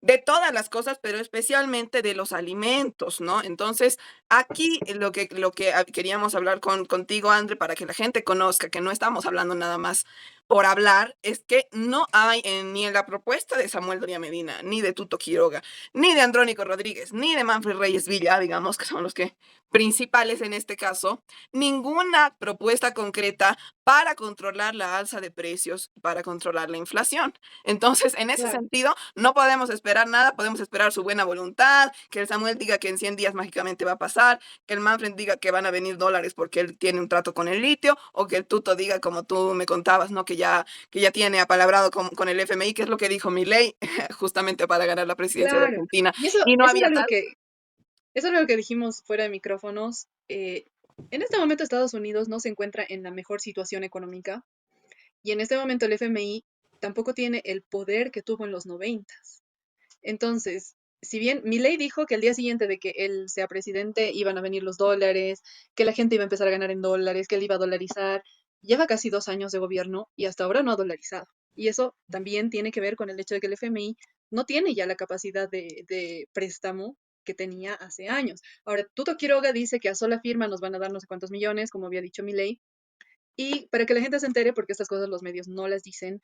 de todas las cosas, pero especialmente de los alimentos, ¿no? Entonces, aquí lo que queríamos hablar contigo, André, para que la gente conozca que no estamos hablando nada más por hablar, es que no hay ni en la propuesta de Samuel Doria Medina, ni de Tuto Quiroga, ni de Andrónico Rodríguez, ni de Manfred Reyes Villa, digamos que son los que principales en este caso, ninguna propuesta concreta para controlar la alza de precios, para controlar la inflación. Entonces, en ese claro, sentido, no podemos esperar nada, podemos esperar su buena voluntad, que el Samuel diga que en 100 días mágicamente va a pasar, que el Manfred diga que van a venir dólares porque él tiene un trato con el litio, o que el Tuto diga, como tú me contabas, ¿no? Que ya tiene apalabrado con el FMI, que es lo que dijo Milei, justamente para ganar la presidencia de claro. Argentina. Y eso, Y no eso es había algo tal. que, eso es algo que dijimos fuera de micrófonos. En este momento Estados Unidos no se encuentra en la mejor situación económica y en este momento el FMI tampoco tiene el poder que tuvo en los 90. Entonces, si bien Milei dijo que el día siguiente de que él sea presidente iban a venir los dólares, que la gente iba a empezar a ganar en dólares, que él iba a dolarizar, lleva casi 2 años de gobierno y hasta ahora no ha dolarizado. Y eso también tiene que ver con el hecho de que el FMI no tiene ya la capacidad de préstamo que tenía hace años. Ahora, Tuto Quiroga dice que a sola firma nos van a dar no sé cuántos millones, como había dicho Milei, y para que la gente se entere, porque estas cosas los medios no las dicen,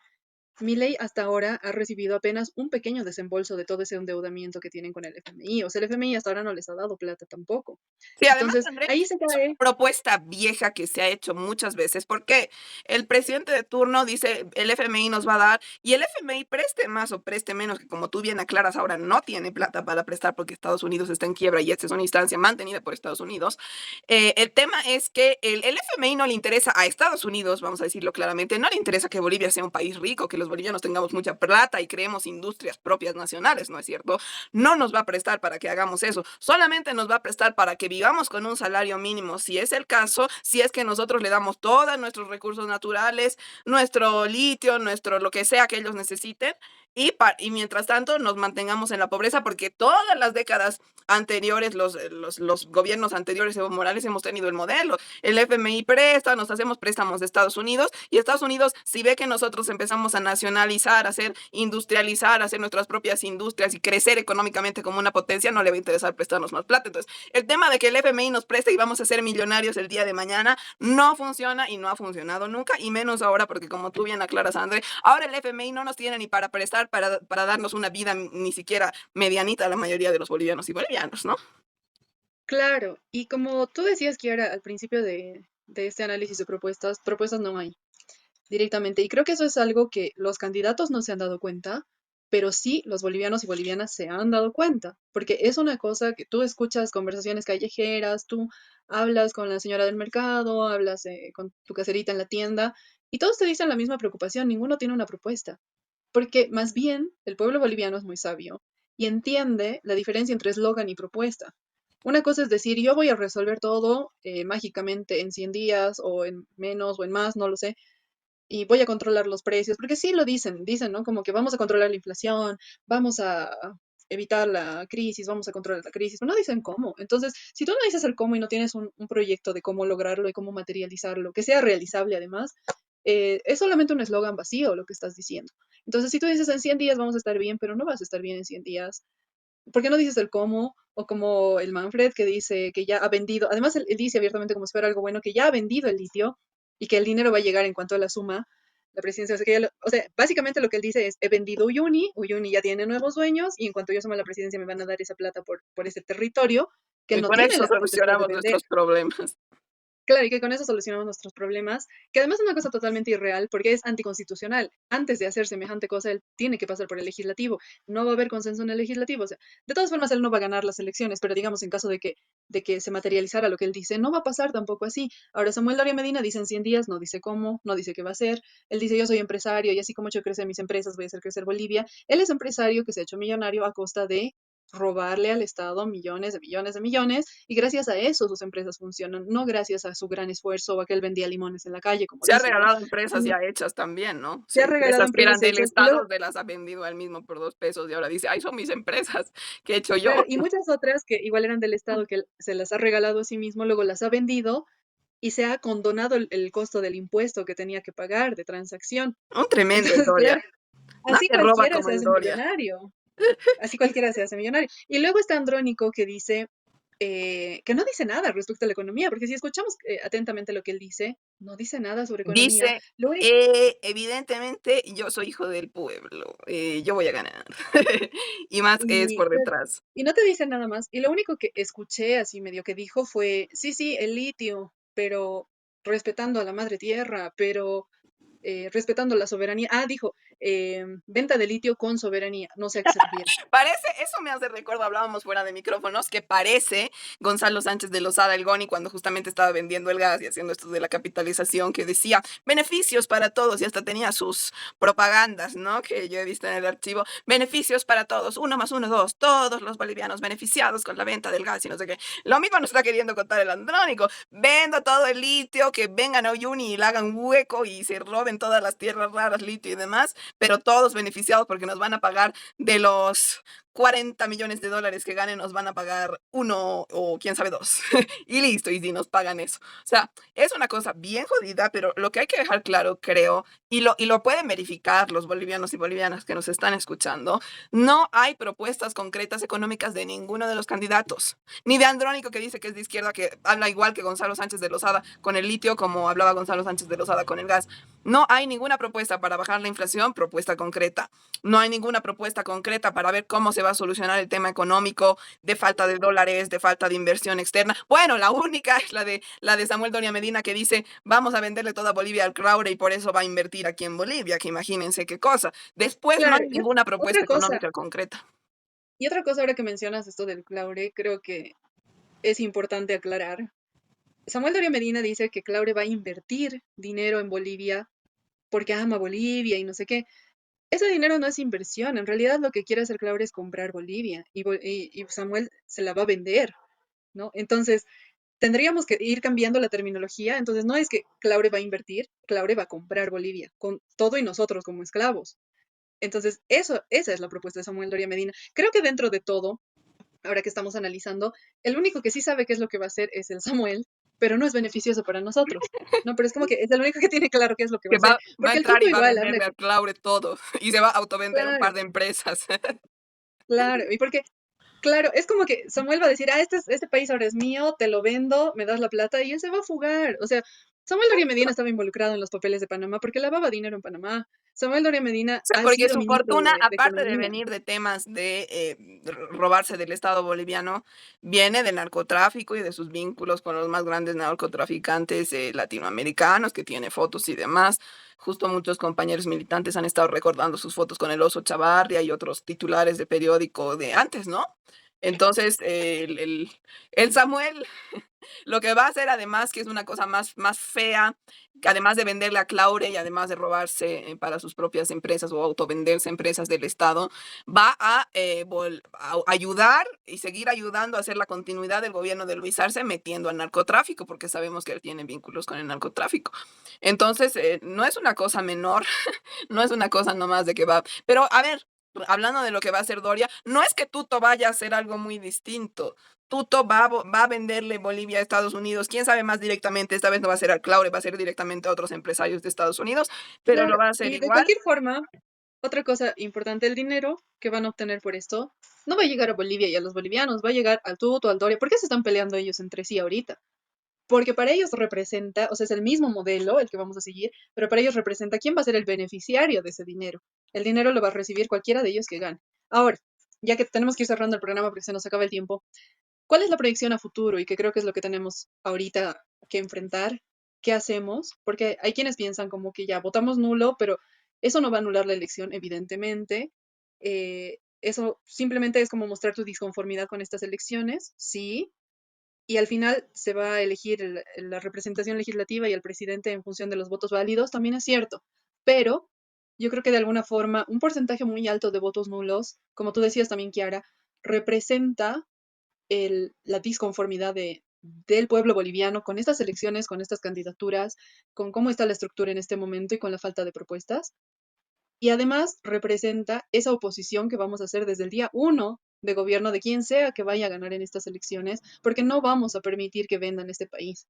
Milei hasta ahora ha recibido apenas un pequeño desembolso de todo ese endeudamiento que tienen con el FMI. O sea, el FMI hasta ahora no les ha dado plata tampoco. Sí, además, Entonces, André, ahí se es una cae. propuesta vieja que se ha hecho muchas veces, porque el presidente de turno dice, el FMI nos va a dar, y el FMI preste más o preste menos, que como tú bien aclaras, ahora no tiene plata para prestar porque Estados Unidos está en quiebra y esta es una instancia mantenida por Estados Unidos. El tema es que el FMI no le interesa a Estados Unidos, vamos a decirlo claramente, no le interesa que Bolivia sea un país rico, que los bolivianos tengamos mucha plata y creemos industrias propias nacionales, ¿no es cierto? No nos va a prestar para que hagamos eso, solamente nos va a prestar para que vivamos con un salario mínimo, si es el caso, si es que nosotros le damos todos nuestros recursos naturales, nuestro litio, nuestro lo que sea que ellos necesiten, y mientras tanto nos mantengamos en la pobreza, porque todas las décadas anteriores, los gobiernos anteriores, Evo Morales, hemos tenido el modelo. El FMI presta, nos hacemos préstamos de Estados Unidos, y Estados Unidos, si ve que nosotros empezamos a nacionalizar, a hacer industrializar, a hacer nuestras propias industrias y crecer económicamente como una potencia, no le va a interesar prestarnos más plata. Entonces, el tema de que el FMI nos preste y vamos a ser millonarios el día de mañana no funciona y no ha funcionado nunca, y menos ahora, porque como tú bien aclaras, André, ahora el FMI no nos tiene ni para prestar, para darnos una vida ni siquiera medianita a la mayoría de los bolivianos y bolivianos, ¿no? Claro, y como tú decías que era al principio de este análisis de propuestas, propuestas no hay directamente. Y creo que eso es algo que los candidatos no se han dado cuenta, pero sí los bolivianos y bolivianas se han dado cuenta, porque es una cosa que tú escuchas conversaciones callejeras, tú hablas con la señora del mercado, hablas con tu caserita en la tienda, y todos te dicen la misma preocupación, ninguno tiene una propuesta, porque más bien el pueblo boliviano es muy sabio y entiende la diferencia entre eslogan y propuesta. Una cosa es decir, yo voy a resolver todo mágicamente en 100 días o en menos o en más, no lo sé, y voy a controlar los precios, porque sí lo dicen, ¿no? Como que vamos a controlar la inflación, vamos a evitar la crisis, vamos a controlar la crisis, pero no dicen cómo. Entonces, si tú no dices el cómo y no tienes un proyecto de cómo lograrlo y cómo materializarlo, que sea realizable además, es solamente un eslogan vacío lo que estás diciendo. Entonces, si tú dices en 100 días vamos a estar bien, pero no vas a estar bien en 100 días, ¿por qué no dices el cómo? O como el Manfred que dice que ya ha vendido, además él dice abiertamente como si fuera algo bueno, que ya ha vendido el litio y que el dinero va a llegar en cuanto a la suma, la presidencia, o sea, o sea, básicamente lo que él dice es, he vendido Uyuni ya tiene nuevos dueños y en cuanto yo asuma la presidencia me van a dar esa plata por ese territorio que él Y no con tiene eso la potestad de solucionamos vender. nuestros problemas. Claro, y que con eso solucionamos nuestros problemas, que además es una cosa totalmente irreal porque es anticonstitucional. Antes de hacer semejante cosa, él tiene que pasar por el legislativo. No va a haber consenso en el legislativo. O sea, de todas formas, él no va a ganar las elecciones, pero digamos, en caso de que se materializara lo que él dice, no va a pasar tampoco así. Ahora, Samuel Daria Medina dice en 100 días, no dice cómo, no dice qué va a hacer. Él dice, yo soy empresario y así como yo crece mis empresas, voy a hacer crecer Bolivia. Él es empresario que se ha hecho millonario a costa de robarle al Estado millones de millones de millones y gracias a eso sus empresas funcionan, no gracias a su gran esfuerzo o a que él vendía limones en la calle, como Se ha dice, ¿no? regalado empresas No, ya hechas también, ¿no? O se sea, ha regalado empresas que eran empresas del hechas y luego, Estado, se las ha vendido a él mismo por 2 pesos y ahora dice, ay, son mis empresas que he hecho yo. claro, y muchas otras que igual eran del Estado que él se las ha regalado a sí mismo, luego las ha vendido y se ha condonado el costo del impuesto que tenía que pagar de transacción. Un tremendo el Entonces, Doria. claro, así Nadie roba cualquiera como se el hace Doria. millonario. Así cualquiera se hace millonario. Y luego está Andrónico que dice que no dice nada respecto a la economía, porque si escuchamos atentamente lo que él dice, no dice nada sobre economía. Dice, Lo único, evidentemente, yo soy hijo del pueblo, yo voy a ganar. Y más es y, por detrás. y no te dice nada más. Y lo único que escuché así medio que dijo fue, sí, sí, el litio, pero respetando a la madre tierra, pero respetando la soberanía. Ah, dijo, venta de litio con soberanía. No sé a qué se refiere. Parece, eso me hace recuerdo, hablábamos fuera de micrófonos, que parece Gonzalo Sánchez de Lozada el Goni cuando justamente estaba vendiendo el gas y haciendo esto de la capitalización, que decía beneficios para todos y hasta tenía sus propagandas, ¿no? Que yo he visto en el archivo, beneficios para todos, 1 más 1, 2, todos los bolivianos beneficiados con la venta del gas y no sé qué. Lo mismo nos está queriendo contar el Andrónico, vendo todo el litio, que vengan a Uyuni y le hagan hueco y se roben todas las tierras raras, litio y demás, pero todos beneficiados porque nos van a pagar de los 40 millones de dólares que ganen nos van a pagar uno o quién sabe dos. Y listo, y si nos pagan eso. O sea, es una cosa bien jodida, pero lo que hay que dejar claro, creo, y lo pueden verificar los bolivianos y bolivianas que nos están escuchando, no hay propuestas concretas económicas de ninguno de los candidatos. Ni de Andrónico, que dice que es de izquierda, que habla igual que Gonzalo Sánchez de Lozada con el litio, como hablaba Gonzalo Sánchez de Lozada con el gas. No hay ninguna propuesta para bajar la inflación, propuesta concreta. No hay ninguna propuesta concreta para ver cómo se va a solucionar el tema económico de falta de dólares, de falta de inversión externa. Bueno, la única es la de Samuel Doria Medina, que dice, vamos a venderle toda Bolivia al Claure y por eso va a invertir aquí en Bolivia, que imagínense qué cosa. Después no Claro, hay ninguna propuesta otra cosa, económica concreta. y otra cosa ahora que mencionas esto del Claure, creo que es importante aclarar. Samuel Doria Medina dice que Claure va a invertir dinero en Bolivia porque ama Bolivia y no sé qué. Ese dinero no es inversión, en realidad lo que quiere hacer Claure es comprar Bolivia y Samuel se la va a vender, ¿no? Entonces, tendríamos que ir cambiando la terminología. Entonces, no es que Claure va a invertir, Claure va a comprar Bolivia, con todo y nosotros como esclavos. Entonces, esa es la propuesta de Samuel Doria Medina. Creo que dentro de todo, ahora que estamos analizando, el único que sí sabe qué es lo que va a hacer es el Samuel, pero no es beneficioso para nosotros, ¿no? Pero es como que es el único que tiene claro qué es lo que va Que a hacer, va a porque el entrar tipo y va a igual habla venderle al que, Claure todo y se va a autovender un par claro, de empresas. claro, y porque, claro, es como que Samuel va a decir, este país ahora es mío, te lo vendo, me das la plata, y él se va a fugar. O sea, Samuel Doria Medina estaba involucrado en los papeles de Panamá porque lavaba dinero en Panamá. Samuel Doria Medina O sea, ha porque sido su ministro fortuna, de aparte de Economía. venir de temas de robarse del Estado boliviano, viene del narcotráfico y de sus vínculos con los más grandes narcotraficantes latinoamericanos, que tiene fotos y demás. Justo muchos compañeros militantes han estado recordando sus fotos con el Oso Chavarria y otros titulares de periódico de antes, ¿no? Entonces, el Samuel lo que va a hacer, además, que es una cosa más fea, que además de venderle a Claure y además de robarse para sus propias empresas o autovenderse empresas del Estado, va a ayudar y seguir ayudando a hacer la continuidad del gobierno de Luis Arce metiendo al narcotráfico, porque sabemos que él tiene vínculos con el narcotráfico. Entonces, no es una cosa menor, no es una cosa nomás de que va. Pero a ver, hablando de lo que va a hacer Doria, no es que Tuto vaya a hacer algo muy distinto. Tuto va a venderle Bolivia a Estados Unidos. Quién sabe más directamente. Esta vez no va a ser al Claure, va a ser directamente a otros empresarios de Estados Unidos, pero lo Claro, va a hacer y de igual. cualquier forma, otra cosa importante, el dinero que van a obtener por esto no va a llegar a Bolivia y a los bolivianos, va a llegar al Tuto, al Doria. ¿Por qué se están peleando ellos entre sí ahorita? Porque para ellos representa, o sea, es el mismo modelo el que vamos a seguir, pero para ellos representa quién va a ser el beneficiario de ese dinero. El dinero lo va a recibir cualquiera de ellos que gane. Ahora, ya que tenemos que ir cerrando el programa porque se nos acaba el tiempo, ¿cuál es la proyección a futuro? Y que creo que es lo que tenemos ahorita que enfrentar. ¿Qué hacemos? Porque hay quienes piensan como que ya votamos nulo, pero eso no va a anular la elección, evidentemente. Eso simplemente es como mostrar tu disconformidad con estas elecciones, sí, y al final se va a elegir la representación legislativa y el presidente en función de los votos válidos, también es cierto. Pero yo creo que de alguna forma un porcentaje muy alto de votos nulos, como tú decías también, Kiara, representa la disconformidad del pueblo boliviano con estas elecciones, con estas candidaturas, con cómo está la estructura en este momento y con la falta de propuestas. Y además representa esa oposición que vamos a hacer desde el día uno de gobierno de quien sea que vaya a ganar en estas elecciones, porque no vamos a permitir que vendan este país.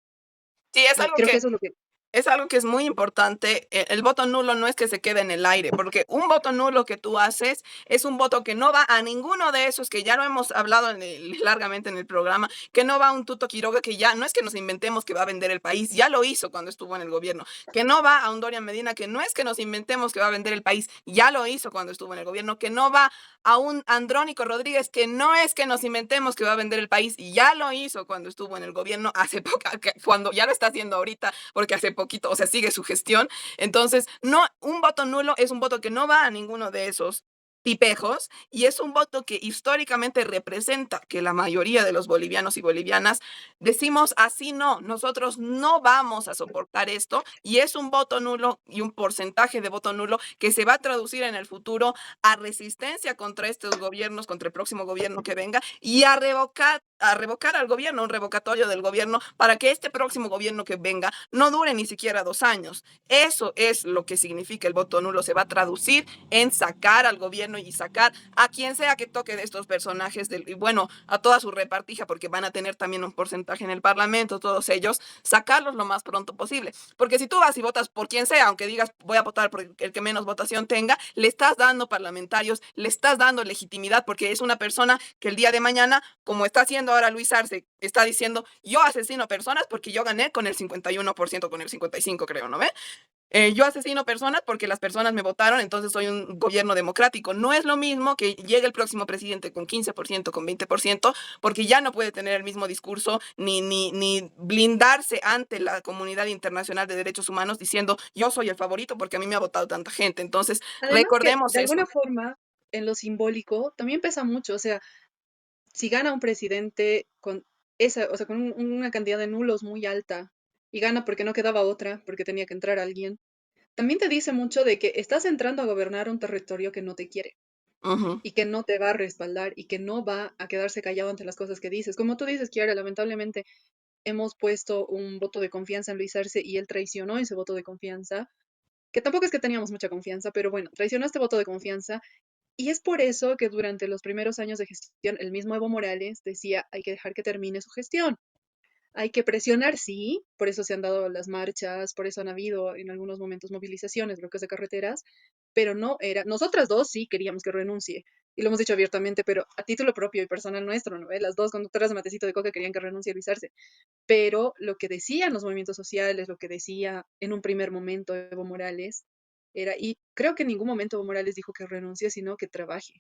Sí, es Y algo creo que que eso es lo que... Es algo que es muy importante. El voto nulo no es que se quede en el aire, porque un voto nulo que tú haces es un voto que no va a ninguno de esos, que ya lo hemos hablado largamente en el programa, que no va a un Tuto Quiroga, que ya no es que nos inventemos que va a vender el país, ya lo hizo cuando estuvo en el gobierno, que no va a un Dorian Medina, que no es que nos inventemos que va a vender el país, ya lo hizo cuando estuvo en el gobierno, que no va a un Andrónico Rodríguez, que no es que nos inventemos que va a vender el país, ya lo hizo cuando estuvo en el gobierno hace poco, cuando ya lo está haciendo ahorita, porque hace poquito, o sea, sigue su gestión. Entonces, no, un voto nulo es un voto que no va a ninguno de esos tipejos y es un voto que históricamente representa que la mayoría de los bolivianos y bolivianas decimos así no, nosotros no vamos a soportar esto y es un voto nulo y un porcentaje de voto nulo que se va a traducir en el futuro a resistencia contra estos gobiernos, contra el próximo gobierno que venga y a a revocar al gobierno, un revocatorio del gobierno, para que este próximo gobierno que venga no dure ni siquiera 2 años. Eso es lo que significa el voto nulo. Se va a traducir en sacar al gobierno y sacar a quien sea que toque de estos personajes, y bueno, a toda su repartija, porque van a tener también un porcentaje en el Parlamento, todos ellos, sacarlos lo más pronto posible. Porque si tú vas y votas por quien sea, aunque digas voy a votar por el que menos votación tenga, le estás dando parlamentarios, le estás dando legitimidad, porque es una persona que el día de mañana, como está haciendo ahora Luis Arce, está diciendo yo asesino personas porque yo gané con el 51%, con el 55 creo, ¿no ve? Yo asesino personas porque las personas me votaron, entonces soy un gobierno democrático. No es lo mismo que llegue el próximo presidente con 15%, con 20%, porque ya no puede tener el mismo discurso ni blindarse ante la comunidad internacional de derechos humanos diciendo yo soy el favorito porque a mí me ha votado tanta gente. Entonces, Además que recordemos de alguna eso. forma, en lo simbólico, también pesa mucho. O sea, si gana un presidente con esa, o sea, con una cantidad de nulos muy alta y gana porque no quedaba otra, porque tenía que entrar alguien, también te dice mucho de que estás entrando a gobernar un territorio que no te quiere Ujú. y que no te va a respaldar y que no va a quedarse callado ante las cosas que dices. Como tú dices, Kiara, lamentablemente hemos puesto un voto de confianza en Luis Arce y él traicionó ese voto de confianza, que tampoco es que teníamos mucha confianza, pero bueno, traicionó este voto de confianza y es por eso que durante los primeros años de gestión el mismo Evo Morales decía hay que dejar que termine su gestión. Hay que presionar, sí, por eso se han dado las marchas, por eso han habido en algunos momentos movilizaciones, bloqueos de carreteras, pero no era, nosotras dos sí queríamos que renuncie, y lo hemos dicho abiertamente, pero a título propio y personal nuestro, ¿no? Las dos conductoras de Matecito de Coca querían que renuncie Luis Arce, pero lo que decían los movimientos sociales, lo que decía en un primer momento Evo Morales, era, y creo que en ningún momento Evo Morales dijo que renuncie, sino que trabaje.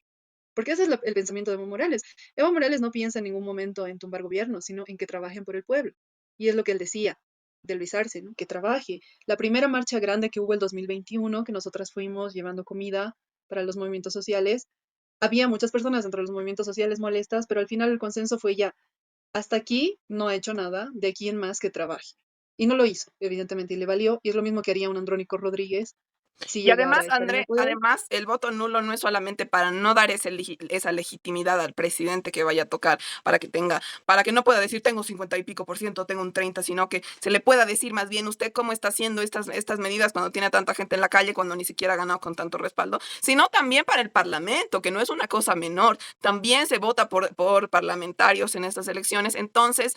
Porque ese es el pensamiento de Evo Morales. Evo Morales no piensa en ningún momento en tumbar gobiernos, sino en que trabajen por el pueblo. Y es lo que él decía de Luis Arce, ¿no? Que trabaje. La primera marcha grande que hubo el 2021, que nosotras fuimos llevando comida para los movimientos sociales, había muchas personas dentro de los movimientos sociales molestas, pero al final el consenso fue ya, hasta aquí no ha hecho nada, de aquí en más que trabaje. Y no lo hizo, evidentemente, y le valió, y es lo mismo que haría un Andrónico Rodríguez si Y llegara además, a estar en el André, poder. además, el voto nulo no es solamente para no dar esa legitimidad al presidente que vaya a tocar, para que no pueda decir tengo 50 y pico por ciento, tengo un 30, sino que se le pueda decir más bien usted cómo está haciendo estas medidas cuando tiene a tanta gente en la calle, cuando ni siquiera ha ganado con tanto respaldo, sino también para el Parlamento, que no es una cosa menor. También se vota por parlamentarios en estas elecciones. Entonces,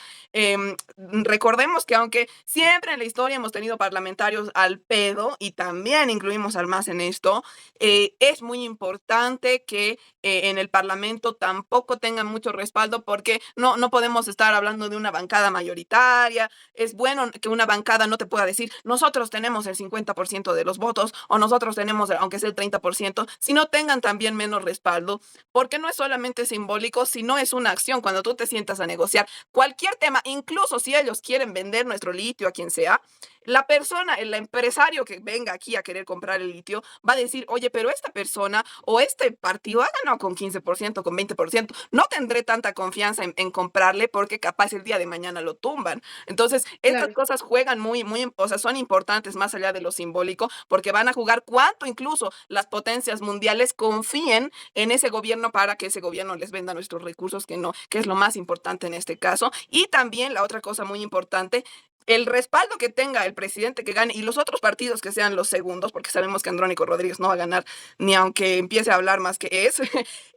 recordemos que aunque siempre en la historia hemos tenido parlamentarios al pedo y también incluimos al MAS en esto, es muy importante que en el Parlamento tampoco tengan mucho respaldo porque no podemos estar hablando de una bancada mayoritaria. Es bueno que una bancada no te pueda decir nosotros tenemos el 50% de los votos o nosotros tenemos aunque sea el 30%, sino tengan también menos respaldo, porque no es solamente simbólico, sino es una acción. Cuando tú te sientas a negociar cualquier tema, incluso si ellos quieren vender nuestro litio a quien sea, la persona, el empresario que venga aquí a querer comprar el litio va a decir, oye, pero esta persona o este partido ha ganado con 15%, con 20%. No tendré tanta confianza en comprarle porque capaz el día de mañana lo tumban. Entonces, estas Claro, cosas juegan o sea, son importantes más allá de lo simbólico porque van a jugar cuánto incluso las potencias mundiales confíen en ese gobierno para que ese gobierno les venda nuestros recursos, que no, que es lo más importante en este caso. Y también la otra cosa muy importante, el respaldo que tenga el presidente que gane y los otros partidos que sean los segundos, porque sabemos que Andrónico Rodríguez no va a ganar ni aunque empiece a hablar más que es,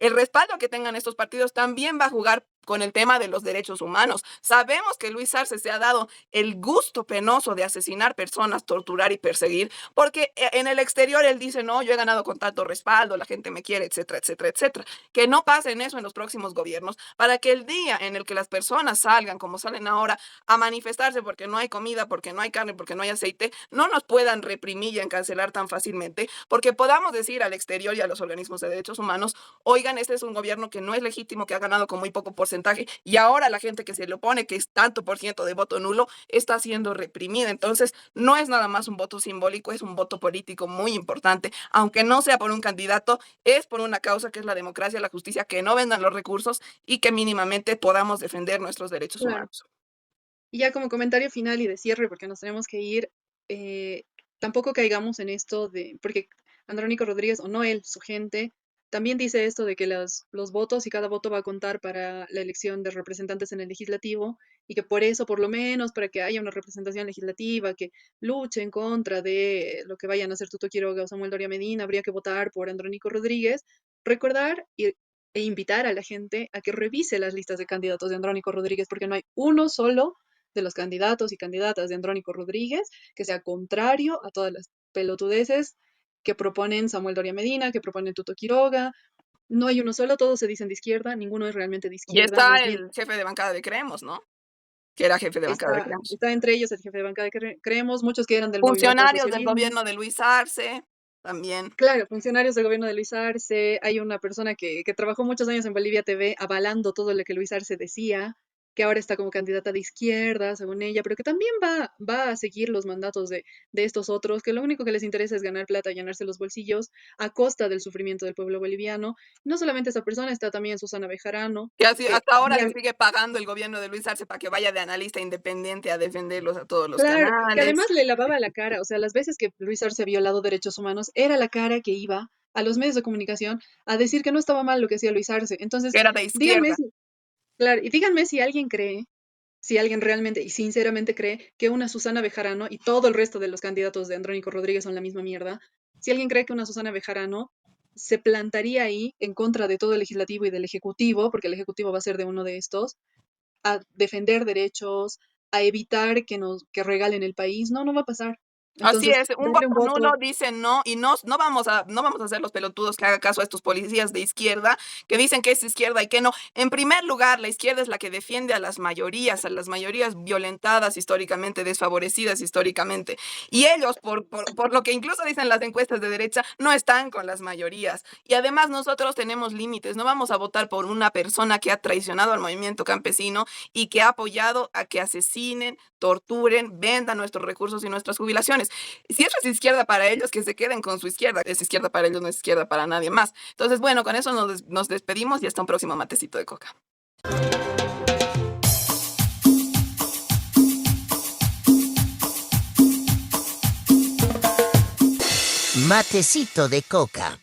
el respaldo que tengan estos partidos también va a jugar con el tema de los derechos humanos. Sabemos que Luis Arce se ha dado el gusto penoso de asesinar personas, torturar y perseguir, porque en el exterior él dice, no, yo he ganado con tanto respaldo, la gente me quiere, etcétera, etcétera, etcétera. Que no pase en eso en los próximos gobiernos, para que el día en el que las personas salgan, como salen ahora, a manifestarse porque no hay comida, porque no hay carne, porque no hay aceite, no nos puedan reprimir y encarcelar tan fácilmente, porque podamos decir al exterior y a los organismos de derechos humanos, oigan, este es un gobierno que no es legítimo, que ha ganado con muy poco porcentaje, y ahora la gente que se le opone, que es tanto por ciento de voto nulo, está siendo reprimida. Entonces, no es nada más un voto simbólico, es un voto político muy importante, aunque no sea por un candidato, es por una causa que es la democracia, la justicia, que no vendan los recursos y que mínimamente podamos defender nuestros derechos claro. humanos. Y ya como comentario final y de cierre, porque nos tenemos que ir, eh, tampoco caigamos en esto de, porque Andrónico Rodríguez, o no él, su gente, también dice esto de que los votos y cada voto va a contar para la elección de representantes en el legislativo y que por eso, por lo menos, para que haya una representación legislativa que luche en contra de lo que vayan a hacer Tuto Quiroga o Samuel Doria Medina, habría que votar por Andrónico Rodríguez, recordar e invitar a la gente a que revise las listas de candidatos de Andrónico Rodríguez, porque no hay uno solo de los candidatos y candidatas de Andrónico Rodríguez que sea contrario a todas las pelotudeces que proponen Samuel Doria Medina, que proponen Tuto Quiroga. No hay uno solo, todos se dicen de izquierda, ninguno es realmente de Y izquierda, está más bien el jefe de bancada de Creemos, ¿no? Que era jefe de bancada de Creemos. está entre ellos el jefe de bancada de Creemos, muchos que eran del movimiento al Funcionarios del socialismo. gobierno de Luis Arce, también. Claro, funcionarios del gobierno de Luis Arce, hay una persona que trabajó muchos años en Bolivia TV avalando todo lo que Luis Arce decía, que ahora está como candidata de izquierda, según ella, pero que también va a seguir los mandatos de estos otros, que lo único que les interesa es ganar plata, llenarse los bolsillos a costa del sufrimiento del pueblo boliviano. No solamente esa persona, está también Susana Bejarano, Que así, que hasta ahora le sigue pagando el gobierno de Luis Arce para que vaya de analista independiente a defenderlos a todos los claro, que además canales. le lavaba la cara, o sea, las veces que Luis Arce ha violado derechos humanos, era la cara que iba a los medios de comunicación a decir que no estaba mal lo que hacía Luis Arce. Entonces, Que era de díganme izquierda. si, claro, y díganme si alguien cree, si alguien realmente y sinceramente cree que una Susana Bejarano y todo el resto de los candidatos de Andrónico Rodríguez son la misma mierda, si alguien cree que una Susana Bejarano se plantaría ahí en contra de todo el legislativo y del ejecutivo, porque el ejecutivo va a ser de uno de estos, a defender derechos, a evitar que regalen el país. No, no va a pasar. Así Entonces, es, un darle voto un nulo voto, dice no y no vamos a hacer los pelotudos que haga caso a estos policías de izquierda que dicen que es izquierda y que no. En primer lugar, la izquierda es la que defiende a las mayorías violentadas históricamente, desfavorecidas históricamente. Y ellos, por lo que incluso dicen las encuestas de derecha, no están con las mayorías. Y además nosotros tenemos límites, no vamos a votar por una persona que ha traicionado al movimiento campesino y que ha apoyado a que asesinen, torturen, vendan nuestros recursos y nuestras jubilaciones. Si eso es izquierda para ellos, que se queden con su izquierda. Es izquierda para ellos, no es izquierda para nadie más. Entonces, bueno, con eso nos despedimos y hasta un próximo matecito de coca. Matecito de coca.